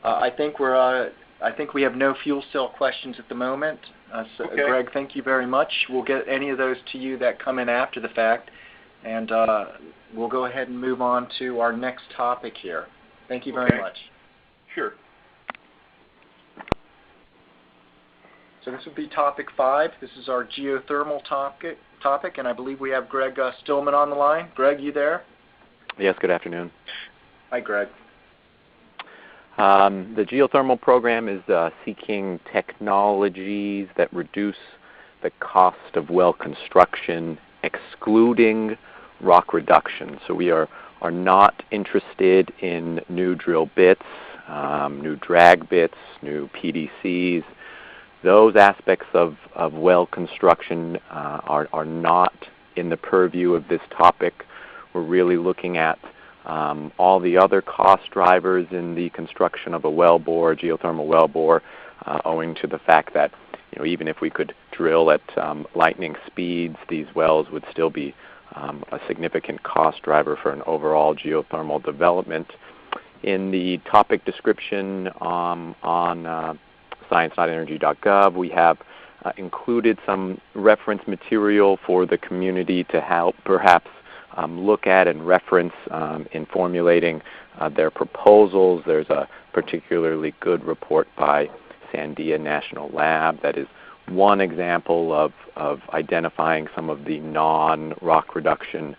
I think we have no fuel cell questions at the moment. So okay. Greg, thank you very much. We'll get any of those to you that come in after the fact, and we'll go ahead and move on to our next topic here. Thank you very much. Sure. So this would be topic 5. This is our geothermal topic, and I believe we have Greg Stillman on the line. Greg, you there? Yes, good afternoon. Hi, Greg. The geothermal program is seeking technologies that reduce the cost of well construction, excluding rock reduction. So we are not interested in new drill bits, new drag bits, new PDCs. Those aspects of well construction are not in the purview of this topic. We're really looking at all the other cost drivers in the construction of a wellbore, geothermal wellbore, owing to the fact that even if we could drill at lightning speeds, these wells would still be a significant cost driver for an overall geothermal development. In the topic description on science.energy.gov, we have included some reference material for the community to help perhaps look at and reference in formulating their proposals. There's a particularly good report by Sandia National Lab that is one example of identifying some of the non-rock reduction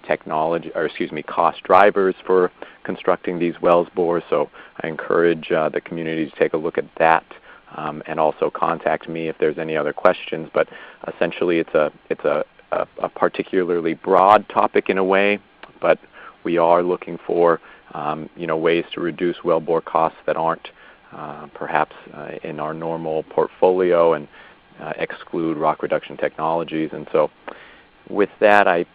technology, or cost drivers for constructing these wells bores. So I encourage the community to take a look at that and also contact me if there's any other questions. But essentially, it's a particularly broad topic in a way, but we are looking for ways to reduce wellbore costs that aren't perhaps in our normal portfolio and exclude rock reduction technologies. And so with that, I'd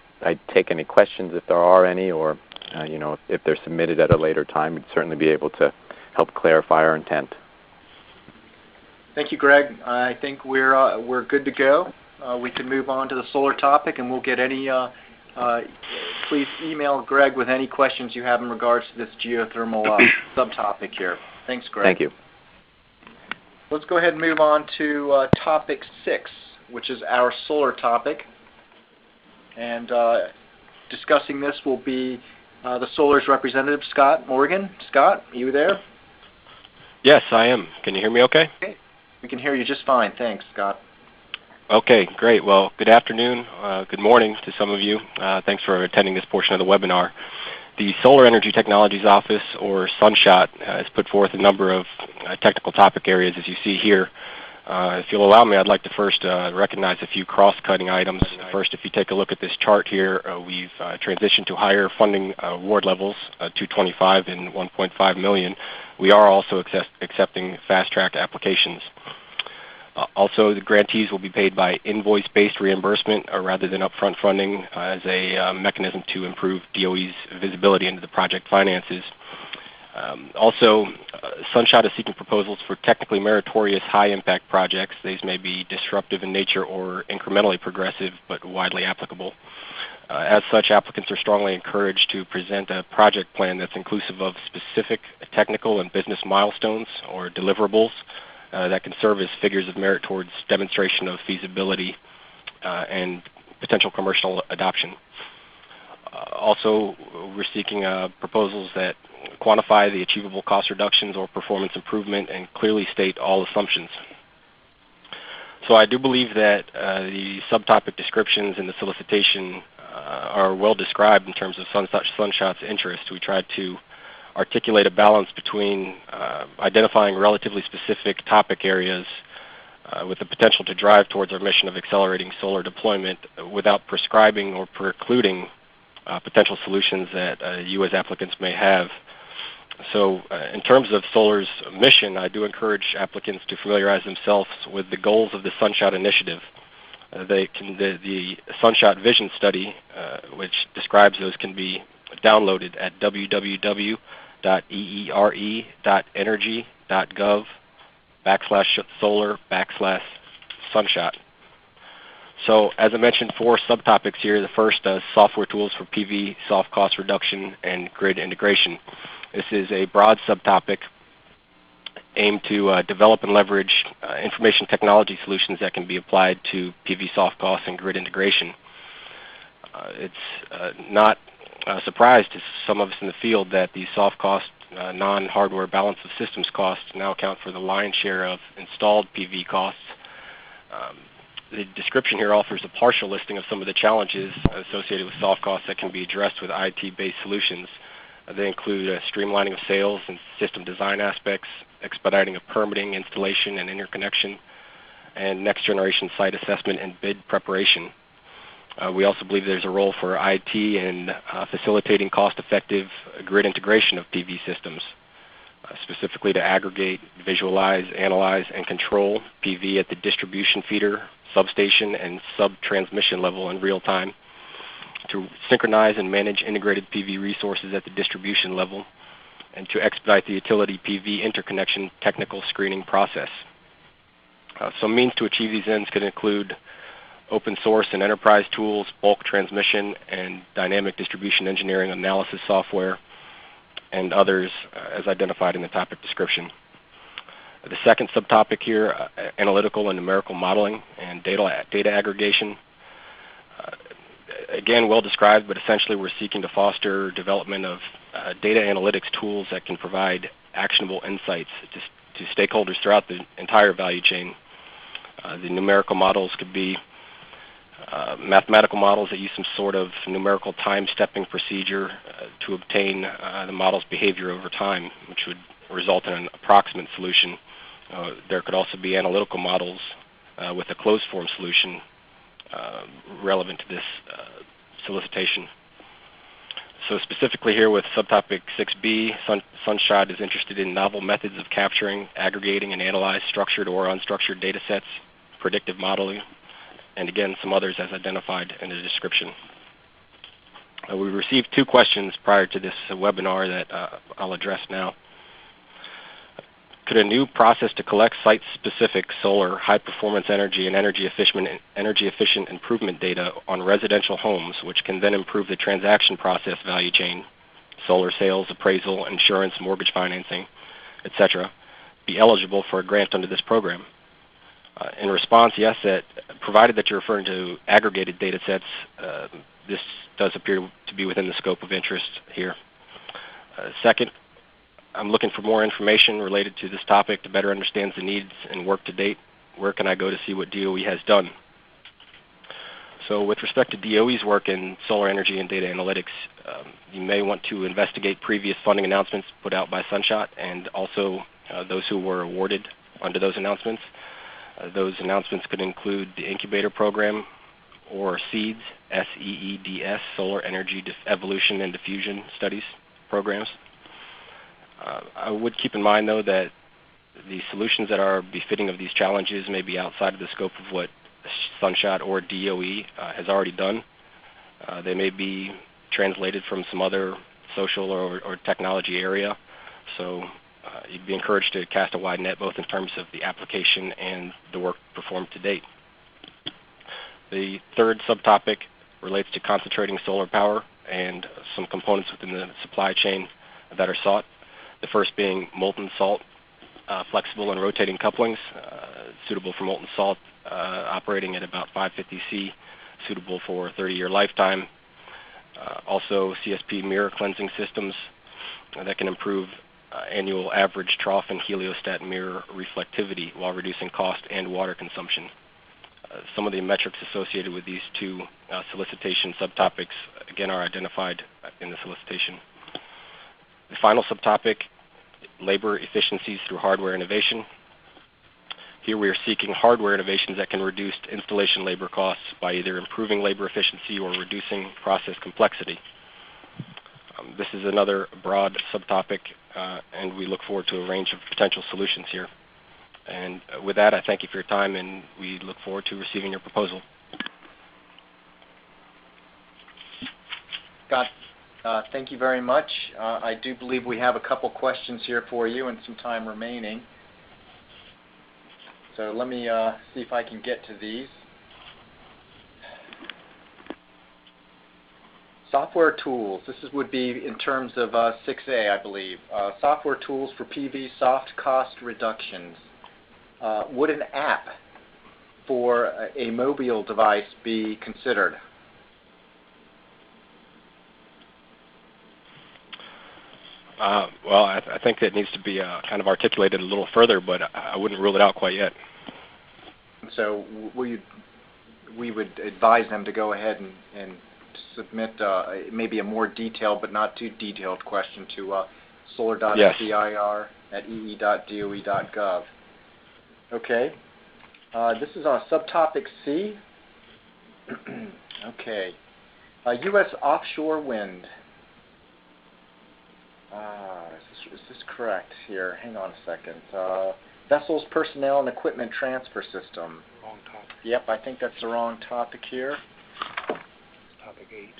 take any questions if there are any, or if they're submitted at a later time, we'd certainly be able to help clarify our intent. Thank you, Greg. I think we're good to go. We can move on to the solar topic, and we'll get any. Please email Greg with any questions you have in regards to this geothermal subtopic here. Thanks, Greg. Thank you. Let's go ahead and move on to topic 6, which is our solar topic. And discussing this will be the Solar's representative, Scott Morgan. Scott, are you there? Yes, I am. Can you hear me okay? Okay. We can hear you just fine. Thanks, Scott. Okay, great. Well, good afternoon, good morning to some of you. Thanks for attending this portion of the webinar. The Solar Energy Technologies Office, or Sunshot, has put forth a number of technical topic areas, as you see here. If you'll allow me, I'd like to first recognize a few cross-cutting items. First, if you take a look at this chart here, we've transitioned to higher funding award levels, $225 and $1.5 million. We are also accepting fast-track applications. Also, the grantees will be paid by invoice-based reimbursement rather than upfront funding as a mechanism to improve DOE's visibility into the project finances. Sunshot is seeking proposals for technically meritorious high-impact projects. These may be disruptive in nature or incrementally progressive, but widely applicable. As such, applicants are strongly encouraged to present a project plan that's inclusive of specific technical and business milestones or deliverables that can serve as figures of merit towards demonstration of feasibility and potential commercial adoption. Also, we're seeking proposals that quantify the achievable cost reductions or performance improvement and clearly state all assumptions. So I do believe that the subtopic descriptions in the solicitation are well described in terms of Sunshot's interest. We tried to articulate a balance between identifying relatively specific topic areas with the potential to drive towards our mission of accelerating solar deployment without prescribing or precluding potential solutions that you as applicants may have. So in terms of Solar's mission, I do encourage applicants to familiarize themselves with the goals of the Sunshot Initiative. The Sunshot Vision Study, which describes those, can be downloaded at www.eere.energy.gov/solar/Sunshot. So as I mentioned, 4 subtopics here. The first, software tools for PV, soft cost reduction, and grid integration. This is a broad subtopic aimed to develop and leverage information technology solutions that can be applied to PV soft costs and grid integration. It's not a surprise to some of us in the field that the soft cost, non-hardware balance of systems costs now account for the lion's share of installed PV costs. The description here offers a partial listing of some of the challenges associated with soft costs that can be addressed with IT-based solutions. They include streamlining of sales and system design aspects, expediting of permitting, installation, and interconnection, and next-generation site assessment and bid preparation. We also believe there's a role for IT in facilitating cost-effective grid integration of PV systems, specifically to aggregate, visualize, analyze, and control PV at the distribution feeder, substation, and sub-transmission level in real time. to synchronize and manage integrated PV resources at the distribution level, and to expedite the utility PV interconnection technical screening process. Some means to achieve these ends could include open source and enterprise tools, bulk transmission and dynamic distribution engineering analysis software, and others as identified in the topic description. The second subtopic here, analytical and numerical modeling and data aggregation. Again, well described, but essentially we're seeking to foster development of data analytics tools that can provide actionable insights to stakeholders throughout the entire value chain. The numerical models could be mathematical models that use some sort of numerical time-stepping procedure to obtain the model's behavior over time, which would result in an approximate solution. There could also be analytical models with a closed-form solution relevant to this solicitation. So specifically here with subtopic 6B, Sunshot is interested in novel methods of capturing, aggregating, and analyze structured or unstructured data sets, predictive modeling, and again, some others as identified in the description. We received 2 questions prior to this webinar that I'll address now. Could a new process to collect site-specific solar, high-performance energy, and energy-efficient improvement data on residential homes, which can then improve the transaction process value chain, solar sales, appraisal, insurance, mortgage financing, etc., be eligible for a grant under this program? In response, yes, provided that you're referring to aggregated data sets, this does appear to be within the scope of interest here. Second, I'm looking for more information related to this topic to better understand the needs and work to date. Where can I go to see what DOE has done? So with respect to DOE's work in solar energy and data analytics, you may want to investigate previous funding announcements put out by Sunshot and also those who were awarded under those announcements. Those announcements could include the incubator program or SEEDS, S-E-E-D-S, Solar Energy Evolution and Diffusion Studies programs. I would keep in mind, though, that the solutions that are befitting of these challenges may be outside of the scope of what Sunshot or DOE has already done. They may be translated from some other social or technology area. So you'd be encouraged to cast a wide net both in terms of the application and the work performed to date. The third subtopic relates to concentrating solar power and some components within the supply chain that are sought. The first being molten salt, flexible and rotating couplings, suitable for molten salt, operating at about 550 C, suitable for a 30-year lifetime. Also CSP mirror cleansing systems that can improve annual average trough and heliostat mirror reflectivity while reducing cost and water consumption. Some of the metrics associated with these 2 solicitation subtopics, again, are identified in the solicitation. The final subtopic, labor efficiencies through hardware innovation. Here we are seeking hardware innovations that can reduce installation labor costs by either improving labor efficiency or reducing process complexity. This is another broad subtopic, and we look forward to a range of potential solutions here. And with that, I thank you for your time, and we look forward to receiving your proposal. Scott, thank you very much. I do believe we have a couple questions here for you and some time remaining. So let me see if I can get to these. Software tools. This would be in terms of 6A, I believe. Software tools for PV soft cost reductions. Would an app for a mobile device be considered? Well, I think that needs to be kind of articulated a little further, but I wouldn't rule it out quite yet. So we would advise them to go ahead and submit maybe a more detailed but not too detailed question to solar.sbir@ee.doe.gov. Okay. This is on subtopic C. Okay. U.S. offshore wind. Is this correct here? Hang on a second. Vessels, personnel, and equipment transfer system. Wrong topic. Yep, I think that's the wrong topic here. Topic 8.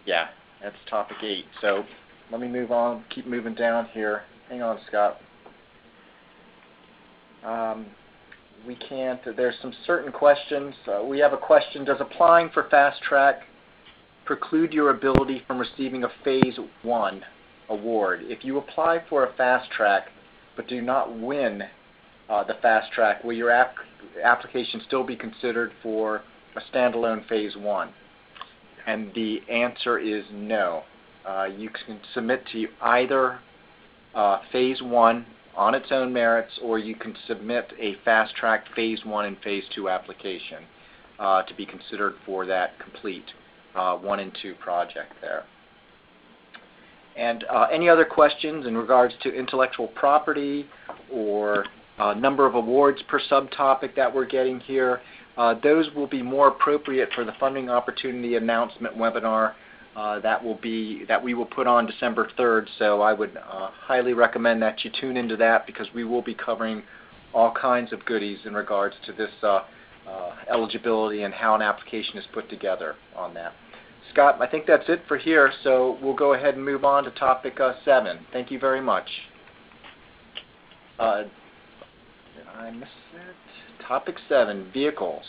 Yeah, that's topic 8. So let me move on, keep moving down here. Hang on, Scott. We can't, there's some certain questions. We have a question, does applying for Fast Track preclude your ability from receiving a Phase 1 award? If you apply for a Fast Track but do not win the Fast Track, will your application still be considered for a standalone Phase 1? And the answer is no. You can submit to either Phase 1 on its own merits, or you can submit a Fast Track Phase 1 and Phase 2 application to be considered for that complete 1 and 2 project there. And any other questions in regards to intellectual property or number of awards per subtopic that we're getting here, those will be more appropriate for the funding opportunity announcement webinar that we will put on December 3rd. So I would highly recommend that you tune into that, because we will be covering all kinds of goodies in regards to this eligibility and how an application is put together on that. Scott, I think that's it for here, so we'll go ahead and move on to topic 7. Thank you very much. Did I miss it? Topic 7, vehicles.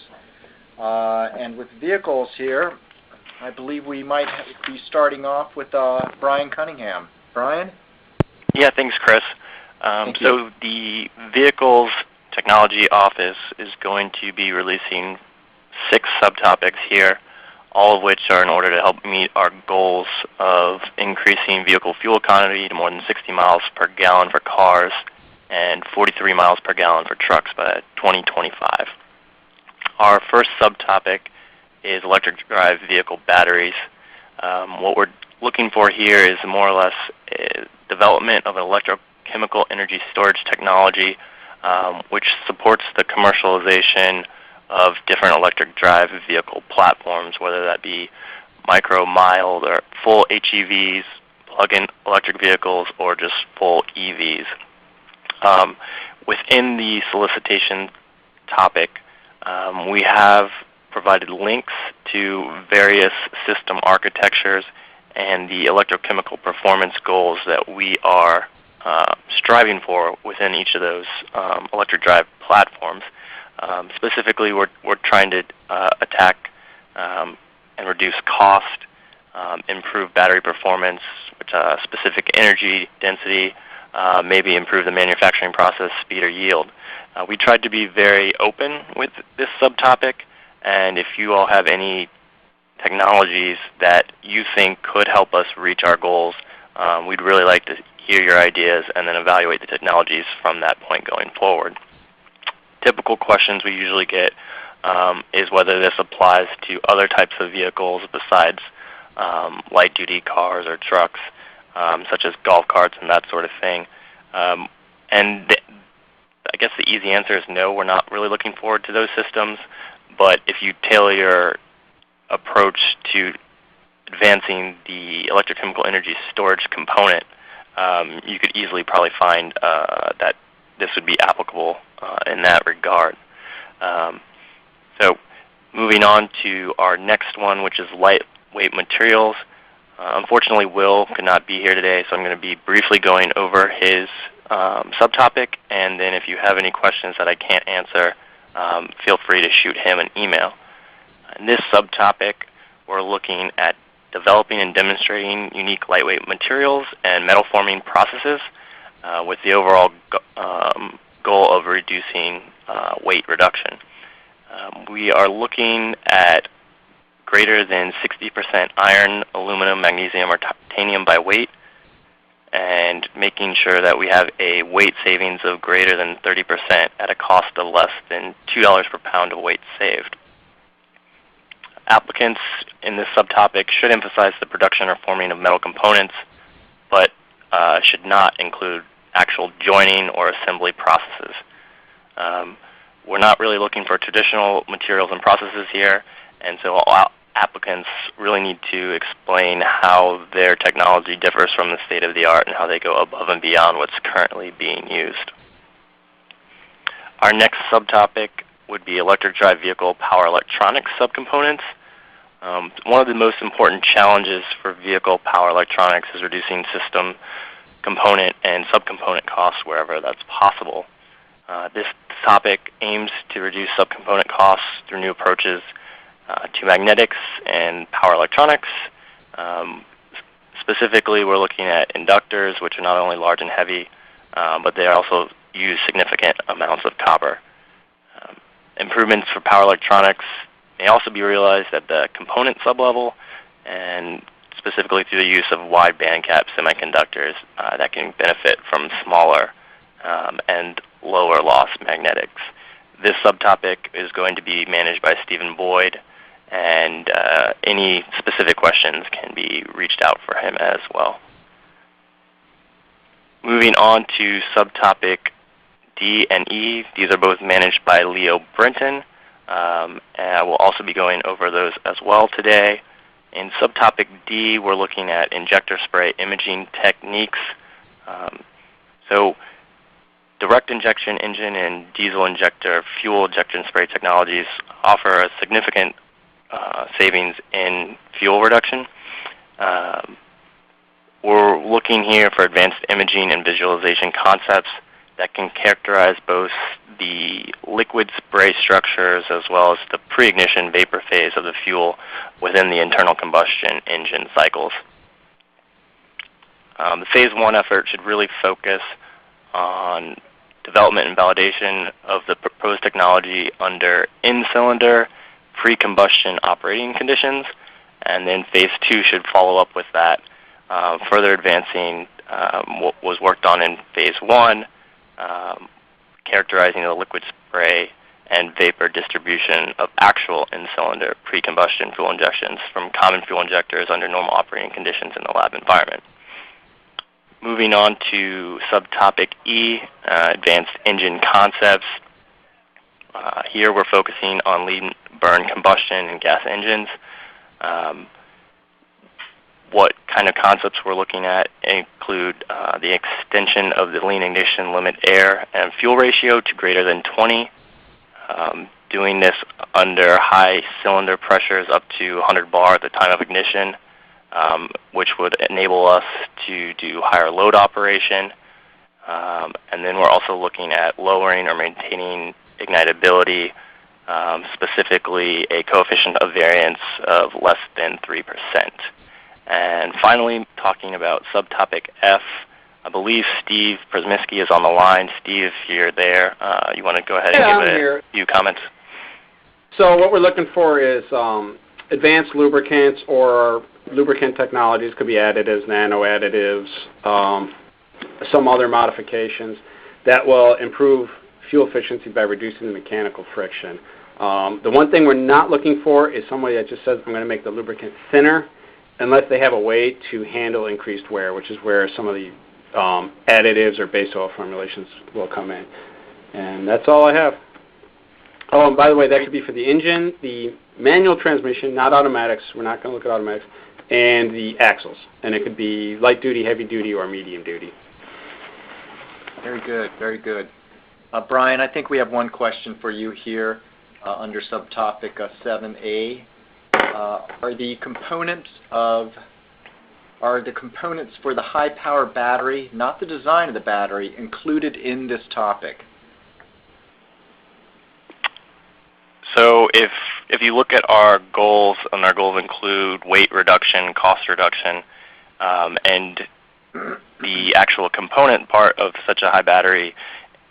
And with vehicles here, I believe we might be starting off with Brian Cunningham. Brian? Yeah, thanks, Chris. So the Vehicles Technology Office is going to be releasing 6 subtopics here, all of which are in order to help meet our goals of increasing vehicle fuel economy to more than 60 miles per gallon for cars and 43 miles per gallon for trucks by 2025. Our first subtopic is electric drive vehicle batteries. What we're looking for here is more or less development of an electrochemical energy storage technology which supports the commercialization of different electric drive vehicle platforms, whether that be micro, mild, or full HEVs, plug-in electric vehicles, or just full EVs. Within the solicitation topic, we have provided links to various system architectures and the electrochemical performance goals that we are striving for within each of those electric drive platforms. Specifically, we're trying to attack and reduce cost, improve battery performance, specific energy density, maybe improve the manufacturing process, speed, or yield. We tried to be very open with this subtopic, and if you all have any technologies that you think could help us reach our goals, we'd really like to hear your ideas and then evaluate the technologies from that point going forward. Typical questions we usually get is whether this applies to other types of vehicles besides light-duty cars or trucks, such as golf carts and that sort of thing. I guess the easy answer is no, we're not really looking forward to those systems. But if you tailor your approach to advancing the electrochemical energy storage component, you could easily probably find that this would be applicable in that regard. So moving on to our next one, which is lightweight materials. Unfortunately, Will could not be here today, so I'm going to be briefly going over his subtopic, and then if you have any questions that I can't answer, feel free to shoot him an email. In this subtopic, we're looking at developing and demonstrating unique lightweight materials and metal forming processes with the overall goal of reducing weight reduction. We are looking at greater than 60% iron, aluminum, magnesium, or titanium by weight, and making sure that we have a weight savings of greater than 30% at a cost of less than $2 per pound of weight saved. Applicants in this subtopic should emphasize the production or forming of metal components, but should not include actual joining or assembly processes. We're not really looking for traditional materials and processes here, and so all applicants really need to explain how their technology differs from the state of the art and how they go above and beyond what's currently being used. Our next subtopic would be electric drive vehicle power electronics subcomponents. One of the most important challenges for vehicle power electronics is reducing system component and subcomponent costs wherever that's possible. This topic aims to reduce subcomponent costs through new approaches to magnetics and power electronics. Specifically, we're looking at inductors, which are not only large and heavy, but they also use significant amounts of copper. Improvements for power electronics may also be realized at the component sublevel, and specifically through the use of wide bandgap semiconductors that can benefit from smaller and lower loss magnetics. This subtopic is going to be managed by Stephen Boyd, and any specific questions can be reached out for him as well. Moving on to subtopic D and E, these are both managed by Leo Brinton, and I will also be going over those as well today. In subtopic D, we're looking at injector spray imaging techniques. So direct injection engine and diesel injector fuel injection spray technologies offer a significant savings in fuel reduction. We're looking here for advanced imaging and visualization concepts that can characterize both the liquid spray structures as well as the pre-ignition vapor phase of the fuel within the internal combustion engine cycles. The Phase 1 effort should really focus on development and validation of the proposed technology under in-cylinder pre-combustion operating conditions, and then Phase 2 should follow up with that, further advancing what was worked on in Phase 1, characterizing the liquid spray and vapor distribution of actual in-cylinder pre-combustion fuel injections from common fuel injectors under normal operating conditions in the lab environment. Moving on to subtopic E, advanced engine concepts. Here we're focusing on lean burn combustion and gas engines. What kind of concepts we're looking at include the extension of the lean ignition limit air and fuel ratio to greater than 20, doing this under high cylinder pressures up to 100 bar at the time of ignition, which would enable us to do higher load operation. And then we're also looking at lowering or maintaining ignitability, specifically a coefficient of variance of less than 3%. And finally, talking about subtopic F, I believe Steve Przemyski is on the line. Steve, if you're there, you want to go ahead and give a few comments? So what we're looking for is advanced lubricants or lubricant technologies. Could be additives, nano additives, some other modifications that will improve fuel efficiency by reducing the mechanical friction. The one thing we're not looking for is somebody that just says, I'm going to make the lubricant thinner, unless they have a way to handle increased wear, which is where some of the additives or base oil formulations will come in. And that's all I have. Oh, and by the way, that could be for the engine, the manual transmission, not automatics. We're not going to look at automatics, and the axles. And it could be light duty, heavy duty, or medium duty. Very good, very good. Brian, I think we have one question for you here under subtopic 7A. Are the components for the high power battery, not the design of the battery, included in this topic? So if you look at our goals, and our goals include weight reduction, cost reduction, and the actual component part of such a high battery,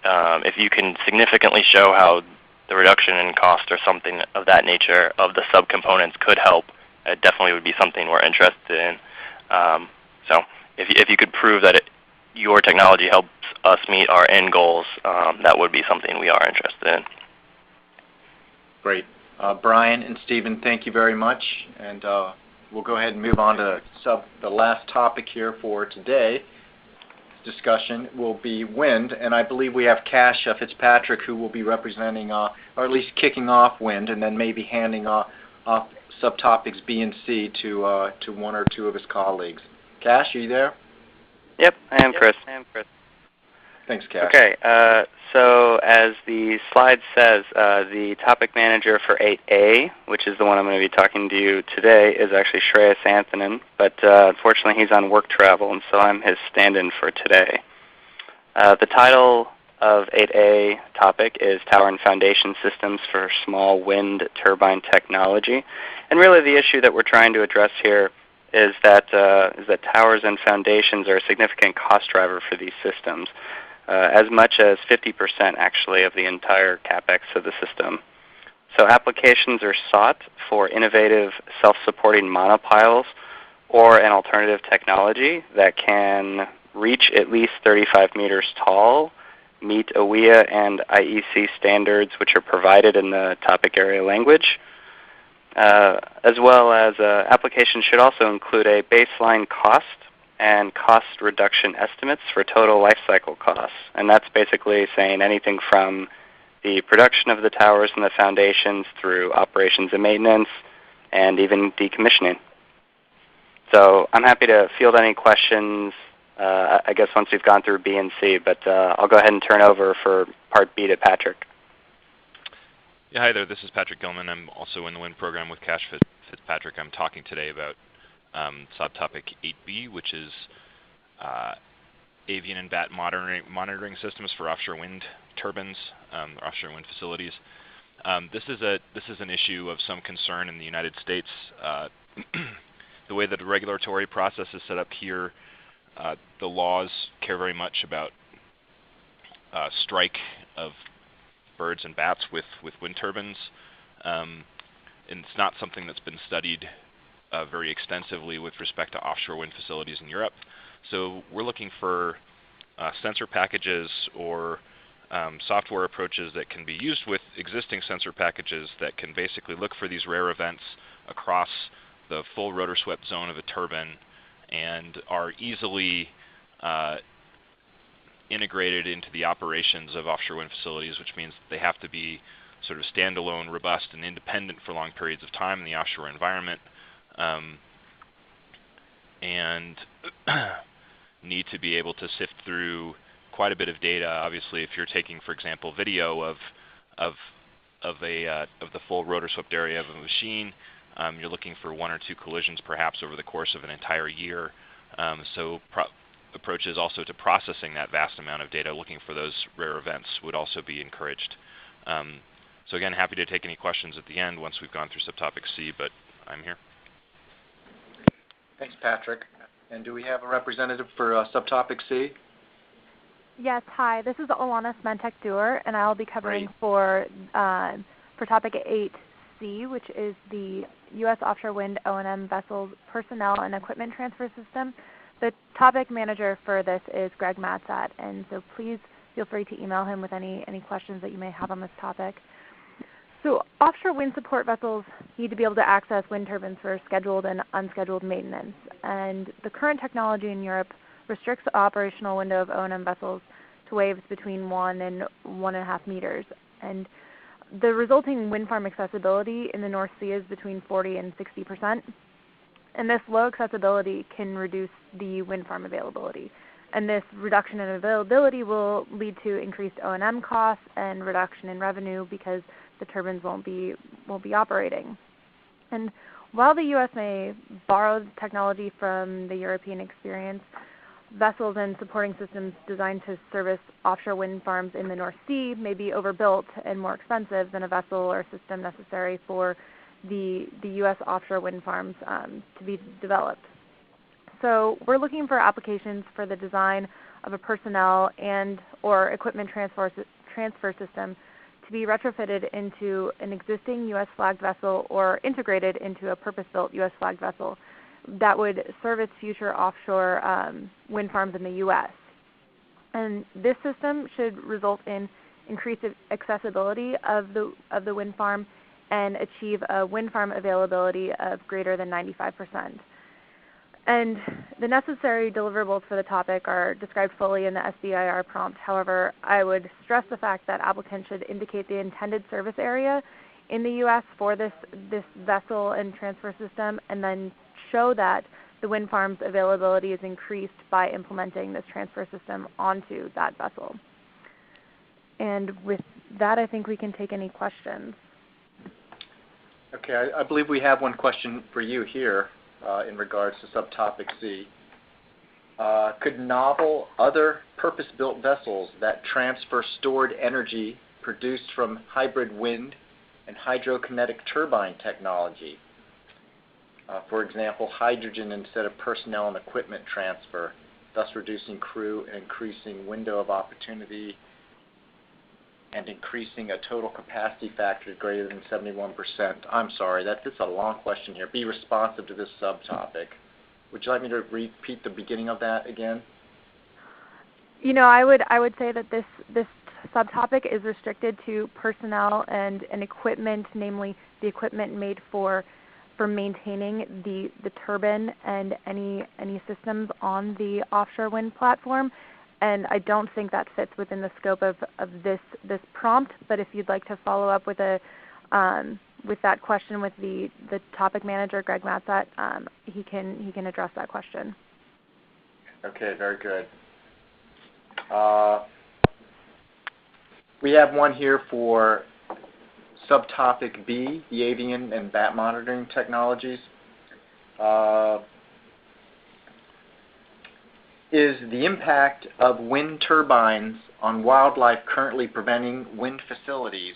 if you can significantly show how the reduction in cost or something of that nature of the subcomponents could help, it definitely would be something we're interested in. So if you could prove that your technology helps us meet our end goals, that would be something we are interested in. Great. Brian and Stephen, thank you very much. And we'll go ahead and move on to the last topic here for today. Discussion will be wind, and I believe we have Cash Fitzpatrick who will be representing, or at least kicking off wind, and then maybe handing off subtopics B and C to one or two of his colleagues. Cash, are you there? Yep, I am, Chris. Thanks, Cash. Okay, so as the slide says, the topic manager for 8A, which is the one I'm going to be talking to you today, is actually Shreyas Anthonen, but unfortunately he's on work travel, and so I'm his stand-in for today. The title of 8A topic is Tower and Foundation Systems for Small Wind Turbine Technology. And really the issue that we're trying to address here is that towers and foundations are a significant cost driver for these systems, as much as 50% actually of the entire capex of the system. So applications are sought for innovative self-supporting monopiles or an alternative technology that can reach at least 35 meters tall, meet OEA and IEC standards which are provided in the topic area language, as well as applications should also include a baseline cost and cost reduction estimates for total life cycle costs. And that's basically saying anything from the production of the towers and the foundations through operations and maintenance and even decommissioning. So I'm happy to field any questions, I guess once we've gone through B and C, but I'll go ahead and turn over for part B to Patrick. Yeah, hi there. This is Patrick Gilman. I'm also in the WIN program with Cash Fitzpatrick. I'm talking today about subtopic 8B, which is avian and bat monitoring systems for offshore wind turbines, offshore wind facilities. This is an issue of some concern in the United States. The way that the regulatory process is set up here, the laws care very much about strike of birds and bats with wind turbines. And it's not something that's been studied very extensively with respect to offshore wind facilities in Europe. So we're looking for sensor packages or software approaches that can be used with existing sensor packages that can basically look for these rare events across the full rotor swept zone of a turbine and are easily integrated into the operations of offshore wind facilities, which means they have to be sort of standalone, robust, and independent for long periods of time in the offshore environment, and need to be able to sift through quite a bit of data. Obviously, if you're taking, for example, video of the full rotor swept area of a machine, you're looking for 1 or 2 collisions perhaps over the course of an entire year. So approaches also to processing that vast amount of data, looking for those rare events, would also be encouraged. So again, happy to take any questions at the end once we've gone through subtopic C, but I'm here. Thanks, Patrick. And do we have a representative for subtopic C? Yes, hi. This is Alana Smentek-Dewar, and I'll be covering for topic 8C, which is the U.S. offshore wind O&M vessels personnel and equipment transfer system. The topic manager for this is Greg Matzat, and so please feel free to email him with any questions that you may have on this topic. So offshore wind support vessels need to be able to access wind turbines for scheduled and unscheduled maintenance. And the current technology in Europe restricts the operational window of O&M vessels to waves between 1 and 1.5 meters. And the resulting wind farm accessibility in the North Sea is between 40 and 60%. And this low accessibility can reduce the wind farm availability. And this reduction in availability will lead to increased O&M costs and reduction in revenue because the turbines won't be operating. And while the U.S. may borrow technology from the European experience, vessels and supporting systems designed to service offshore wind farms in the North Sea may be overbuilt and more expensive than a vessel or system necessary for the U.S. offshore wind farms to be developed. So we're looking for applications for the design of a personnel and or equipment transfer system to be retrofitted into an existing U.S. flagged vessel or integrated into a purpose-built U.S. flagged vessel that would service future offshore wind farms in the U.S. And this system should result in increased accessibility of the wind farm and achieve a wind farm availability of greater than 95%. And the necessary deliverables for the topic are described fully in the SBIR prompt. However, I would stress the fact that applicants should indicate the intended service area in the U.S. for this vessel and transfer system, and then show that the wind farm's availability is increased by implementing this transfer system onto that vessel. And with that, I think we can take any questions. Okay, I believe we have one question for you here in regards to subtopic C. Could novel other purpose-built vessels that transfer stored energy produced from hybrid wind and hydrokinetic turbine technology, for example, hydrogen instead of personnel and equipment transfer, thus reducing crew and increasing window of opportunity and increasing a total capacity factor greater than 71%. I'm sorry, that's a long question here. Be responsive to this subtopic. Would you like me to repeat the beginning of that again? You know, I would say that this subtopic is restricted to personnel and equipment, namely the equipment made for maintaining the turbine and any systems on the offshore wind platform. And I don't think that fits within the scope of this prompt. But if you'd like to follow up with that question with the topic manager, Greg Matzat, he can address that question. Okay, very good. We have one here for subtopic B, the avian and bat monitoring technologies. Is the impact of wind turbines on wildlife currently preventing wind facilities,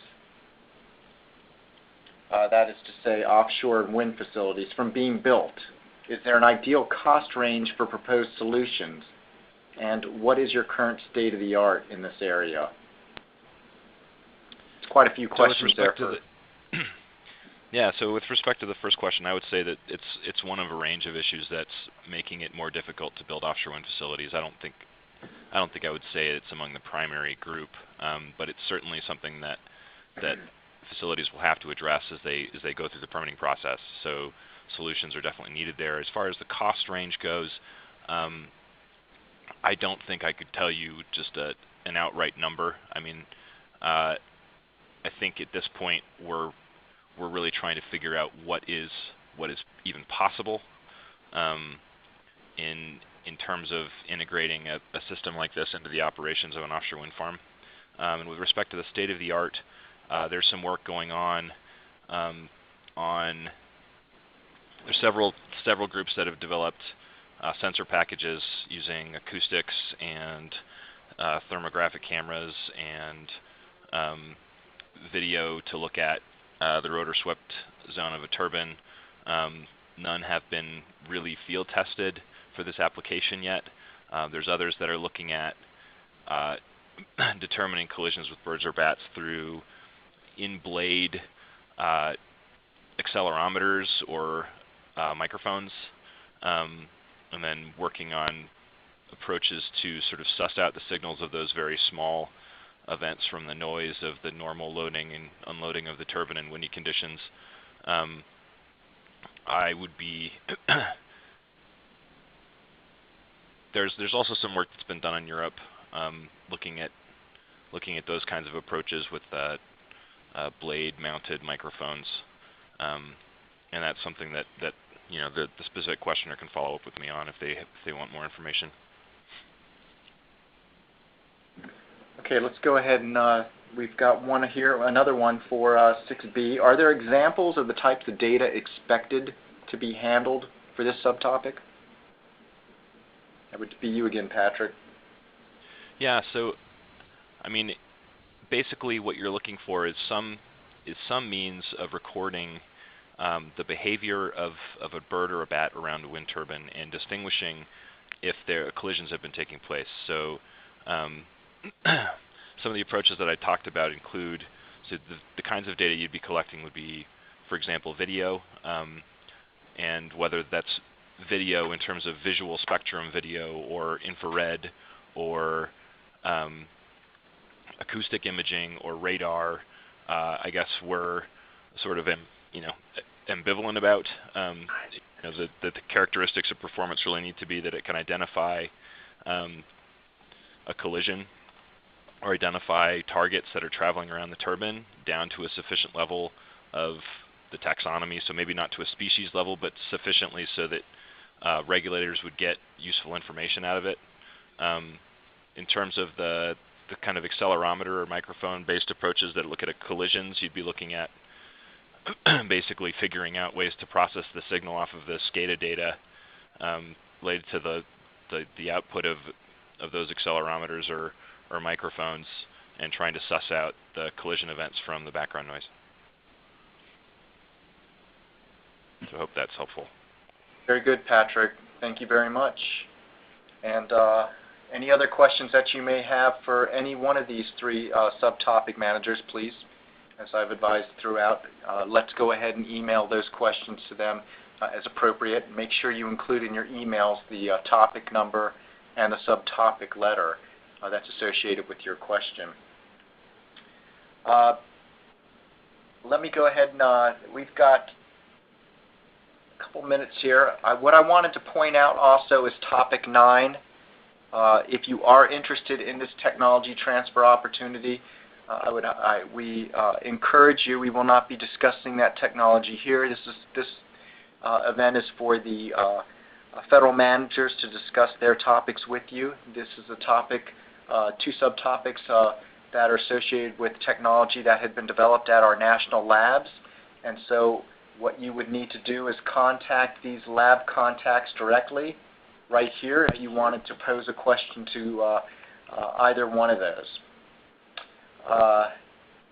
that is to say offshore wind facilities, from being built? Is there an ideal cost range for proposed solutions? And what is your current state of the art in this area? It's quite a few questions there. Yeah, so with respect to the first question, I would say that it's one of a range of issues that's making it more difficult to build offshore wind facilities. I don't think I would say it's among the primary group, but it's certainly something that facilities will have to address as they go through the permitting process. So solutions are definitely needed there. As far as the cost range goes, I don't think I could tell you just an outright number. I mean, I think at this point we're really trying to figure out what is even possible in terms of integrating a system like this into the operations of an offshore wind farm. And with respect to the state of the art, there's some work going on. There's several groups that have developed sensor packages using acoustics and thermographic cameras and video to look at the rotor swept zone of a turbine. None have been really field tested for this application yet. There's others that are looking at determining collisions with birds or bats through in-blade accelerometers or microphones, and then working on approaches to sort of suss out the signals of those very small events from the noise of the normal loading and unloading of the turbine in windy conditions. I would be there's also some work that's been done in Europe looking at those kinds of approaches with blade-mounted microphones, and that's something that you know the specific questioner can follow up with me on if they want more information. Okay, let's go ahead and we've got one here, another one for 6B. Are there examples of the types of data expected to be handled for this subtopic? That would be you again, Patrick. Yeah, so I mean, basically what you're looking for is some means of recording the behavior of a bird or a bat around a wind turbine and distinguishing if collisions have been taking place. So some of the approaches that I talked about include, so the kinds of data you'd be collecting would be, for example, video, and whether that's video in terms of visual spectrum video or infrared or acoustic imaging or radar. I guess we're sort of ambivalent about. The characteristics of performance really need to be that it can identify a collision or identify targets that are traveling around the turbine down to a sufficient level of the taxonomy, so maybe not to a species level, but sufficiently so that regulators would get useful information out of it. In terms of the kind of accelerometer or microphone-based approaches that look at collisions, you'd be looking at basically figuring out ways to process the signal off of the SCADA data related to the output of those accelerometers or microphones, and trying to suss out the collision events from the background noise. So I hope that's helpful. Very good, Patrick. Thank you very much. And any other questions that you may have for any one of these three subtopic managers, please, as I've advised throughout, let's go ahead and email those questions to them as appropriate. Make sure you include in your emails the topic number and the subtopic letter that's associated with your question. Let me go ahead and we've got a couple minutes here. What I wanted to point out also is topic 9. If you are interested in this technology transfer opportunity, we encourage you. We will not be discussing that technology here. This event is for the federal managers to discuss their topics with you. This is a topic, 2 subtopics that are associated with technology that had been developed at our national labs. And so what you would need to do is contact these lab contacts directly right here if you wanted to pose a question to either one of those.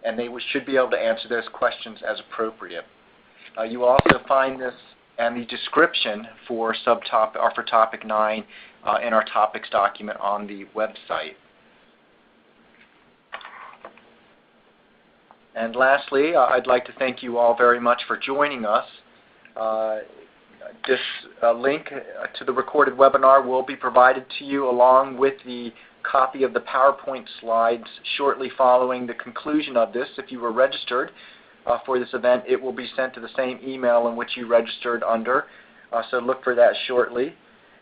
And they should be able to answer those questions as appropriate. You will also find this and the description for topic 9 in our topics document on the website. And lastly, I'd like to thank you all very much for joining us. This link to the recorded webinar will be provided to you along with the copy of the PowerPoint slides shortly following the conclusion of this. If you were registered for this event, it will be sent to the same email in which you registered under, so look for that shortly.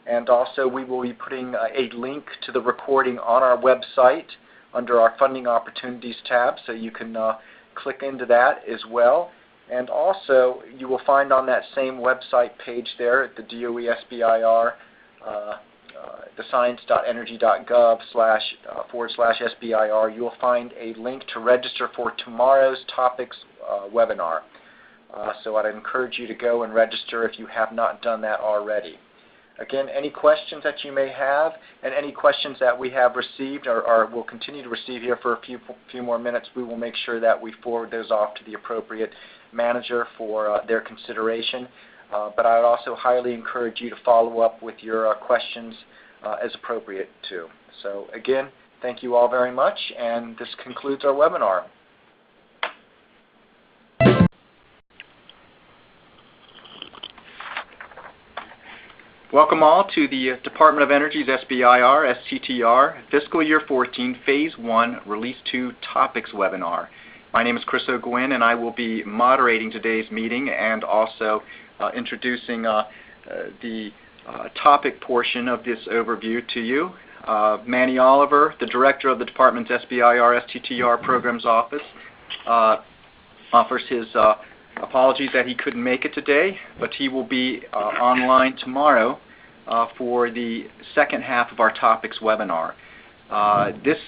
And also we will be putting a link to the recording on our website under our Funding Opportunities tab, so you can click into that as well. And also you will find on that same website page there at the DOE SBIR, the science.energy.gov//SBIR, you will find a link to register for tomorrow's topics webinar. So I'd encourage you to go and register if you have not done that already. Again, any questions that you may have, and any questions that we have received or will continue to receive here for a few more minutes, we will make sure that we forward those off to the appropriate manager for their consideration. But I would also highly encourage you to follow up with your questions as appropriate too. So again, thank you all very much, and this concludes our webinar. Welcome all to the Department of Energy's SBIR, STTR, Fiscal Year 14, Phase 1, Release 2 Topics webinar. My name is Chris O'Gwyn, and I will be moderating today's meeting and also introducing the topic portion of this overview to you. Manny Oliver, the Director of the Department's SBIR, STTR Programs Office, offers his apologies that he couldn't make it today, but he will be online tomorrow for the second half of our topics webinar. This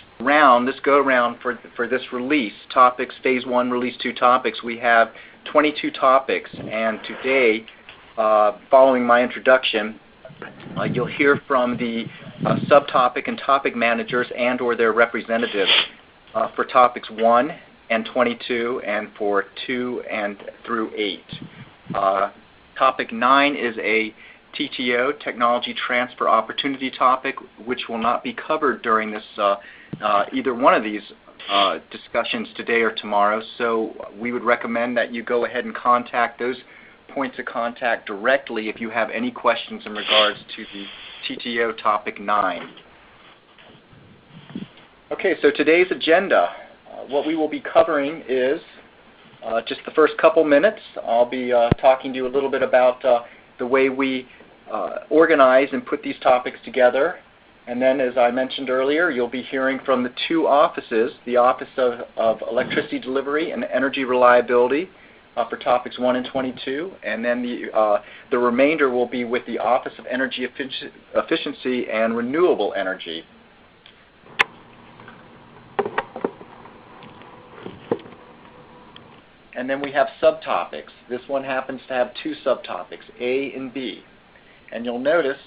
go-around for this release, topics, Phase 1, Release 2 topics, we have 22 topics, and today, following my introduction, you'll hear from the subtopic and topic managers and or their representatives for topics 1 and 22 and for 2 and through 8. Topic 9 is a TTO, Technology Transfer Opportunity topic, which will not be covered during this either one of these discussions today or tomorrow. So we would recommend that you go ahead and contact those points of contact directly if you have any questions in regards to the TTO topic 9. Okay, so today's agenda. What we will be covering is just the first couple minutes. I'll be talking to you a little bit about the way we organize and put these topics together. And then, as I mentioned earlier, you'll be hearing from the 2 offices, the Office of Electricity Delivery and Energy Reliability, for topics 1 and 22, and then the remainder will be with the Office of Energy Efficiency and Renewable Energy. And then we have subtopics. This one happens to have 2 subtopics, A and B. And you'll notice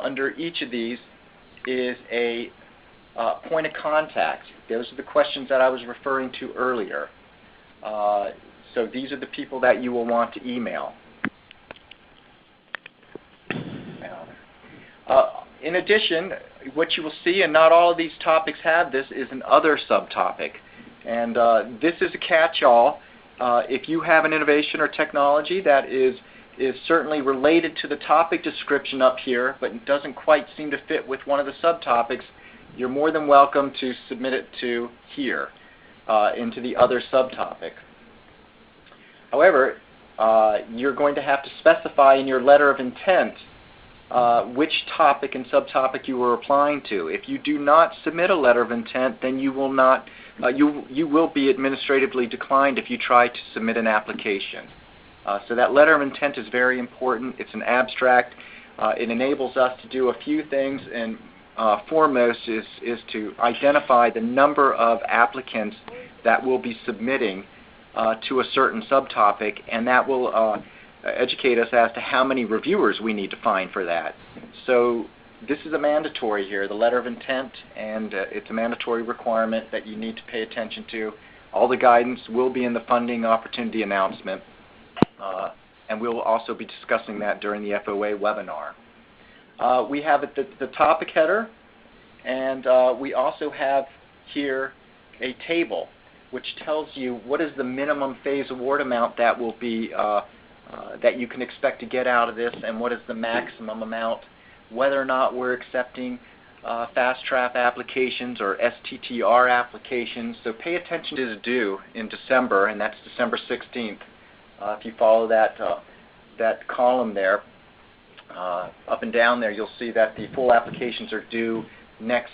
under each of these is a point of contact. Those are the questions that I was referring to earlier. So these are the people that you will want to email. In addition, what you will see, and not all of these topics have this, is an other subtopic. And this is a catch-all. If you have an innovation or technology that is certainly related to the topic description up here, but it doesn't quite seem to fit with one of the subtopics, you're more than welcome to submit it to here, into the other subtopic. However, you're going to have to specify in your letter of intent which topic and subtopic you were applying to. If you do not submit a letter of intent, then you will not. You will be administratively declined if you try to submit an application. So that letter of intent is very important. It's an abstract. It enables us to do a few things, and foremost is to identify the number of applicants that will be submitting to a certain subtopic, and that will educate us as to how many reviewers we need to find for that. So this is a mandatory here, the letter of intent, and it's a mandatory requirement that you need to pay attention to. All the guidance will be in the funding opportunity announcement, and we'll also be discussing that during the FOA webinar. We have the topic header, and we also have here a table which tells you what is the minimum phase award amount that will be that you can expect to get out of this, and what is the maximum amount, whether or not we're accepting fast track applications or STTR applications. So pay attention to the due in December, and that's December 16th. If you follow that column there, up and down there, you'll see that the full applications are due next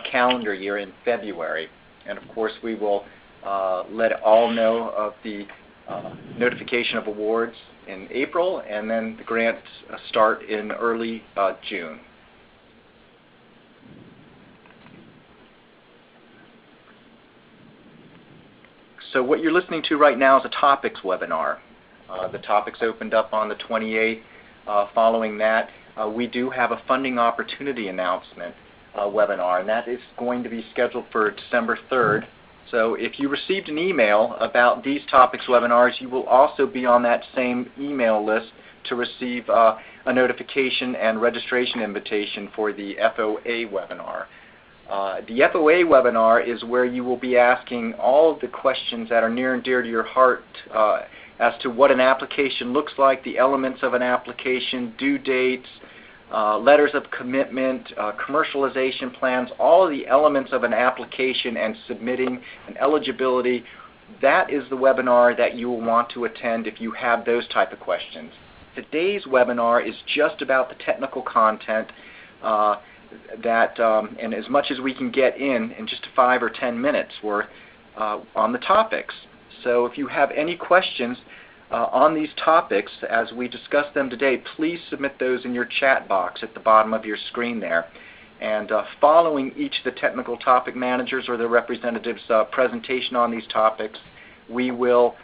calendar year in February. And of course, we will let all know of the notification of awards in April, and then the grants start in early June. So what you're listening to right now is a topics webinar. The topics opened up on the 28th. Following that, we do have a funding opportunity announcement webinar, and that is going to be scheduled for December 3rd. So if you received an email about these topics webinars, you will also be on that same email list to receive a notification and registration invitation for the FOA webinar. The FOA webinar is where you will be asking all of the questions that are near and dear to your heart as to what an application looks like, the elements of an application, due dates, letters of commitment, commercialization plans, all of the elements of an application and submitting an eligibility. That is the webinar that you will want to attend if you have those type of questions. Today's webinar is just about the technical content and as much as we can get in just 5 or 10 minutes worth on the topics. So if you have any questions on these topics as we discuss them today, please submit those in your chat box at the bottom of your screen there. And following each of the technical topic managers or their representatives' presentation on these topics, I will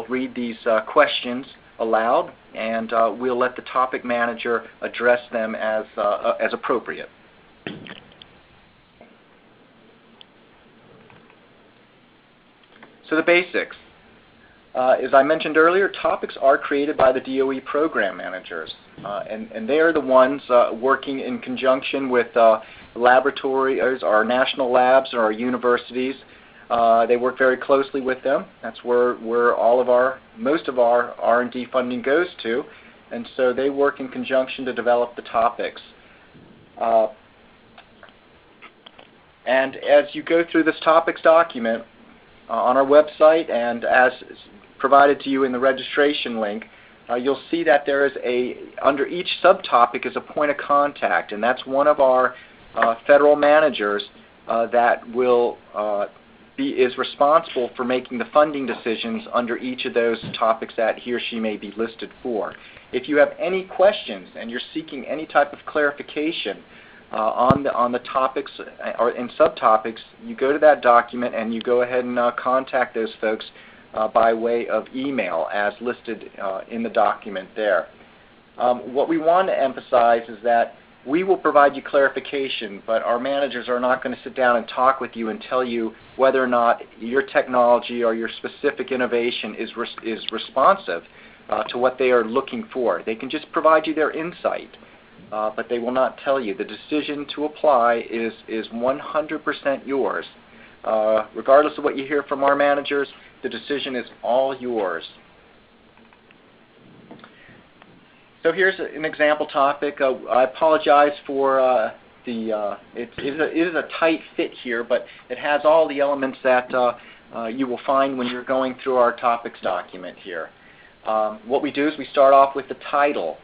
read these questions aloud, and we'll let the topic manager address them as appropriate. So the basics. As I mentioned earlier, topics are created by the DOE program managers, and they are the ones working in conjunction with laboratories, our national labs, or our universities. They work very closely with them. That's where most of our R&D funding goes to, and so they work in conjunction to develop the topics. And as you go through this topics document on our website, and as provided to you in the registration link, you'll see that there is under each subtopic is a point of contact, and that's one of our federal managers that will be is responsible for making the funding decisions under each of those topics that he or she may be listed for. If you have any questions and you're seeking any type of clarification on the topics or in subtopics, you go to that document and you go ahead and contact those folks by way of email as listed in the document there. What we want to emphasize is that we will provide you clarification, but our managers are not going to sit down and talk with you and tell you whether or not your technology or your specific innovation is responsive to what they are looking for. They can just provide you their insight, but they will not tell you. The decision to apply is 100% yours. Regardless of what you hear from our managers, the decision is all yours. So here's an example topic. I apologize for it is a tight fit here, but it has all the elements that you will find when you're going through our topics document here. What we do is we start off with the title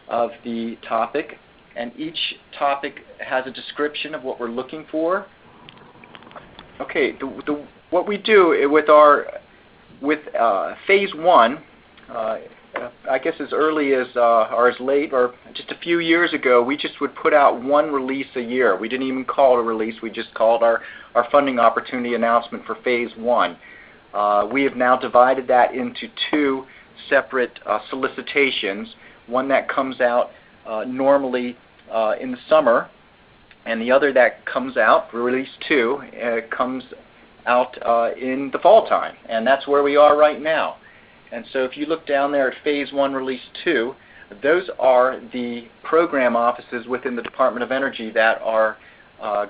of the topic, and each topic has a description of what we're looking for. Okay, what we do with phase 1, I guess as early as or as late or just a few years ago, we just would put out one release a year. We didn't even call it a release. We just called our funding opportunity announcement for phase 1. We have now divided that into 2 separate solicitations, one that comes out normally in the summer, and the other that comes out, release 2, comes out in the fall time, and that's where we are right now. And so if you look down there at phase 1, release 2, those are the program offices within the Department of Energy that are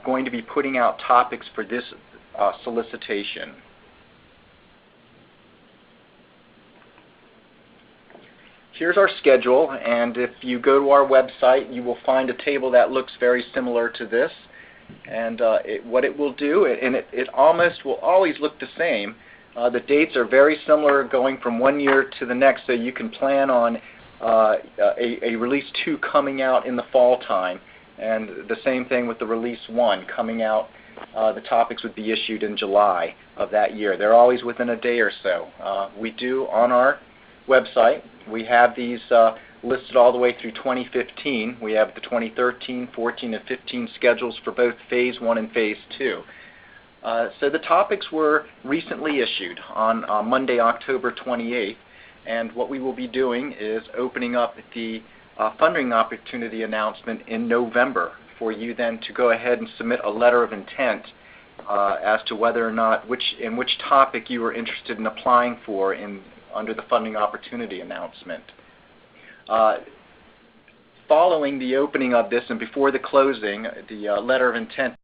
going to be putting out topics for this solicitation. Here's our schedule, and if you go to our website, you will find a table that looks very similar to this. And what it will do, and it almost will always look the same. The dates are very similar going from one year to the next, so you can plan on a release 2 coming out in the fall time, and the same thing with the release 1 coming out. The topics would be issued in July of that year. They're always within a day or so. We do on our website, we have these listed all the way through 2015. We have the 2013, 14, and 15 schedules for both phase 1 and phase 2. So the topics were recently issued on Monday, October 28th, and what we will be doing is opening up the funding opportunity announcement in November for you then to go ahead and submit a letter of intent as to whether or not which topic you are interested in applying for under the funding opportunity announcement. Following the opening of this and before the closing, the letter of intent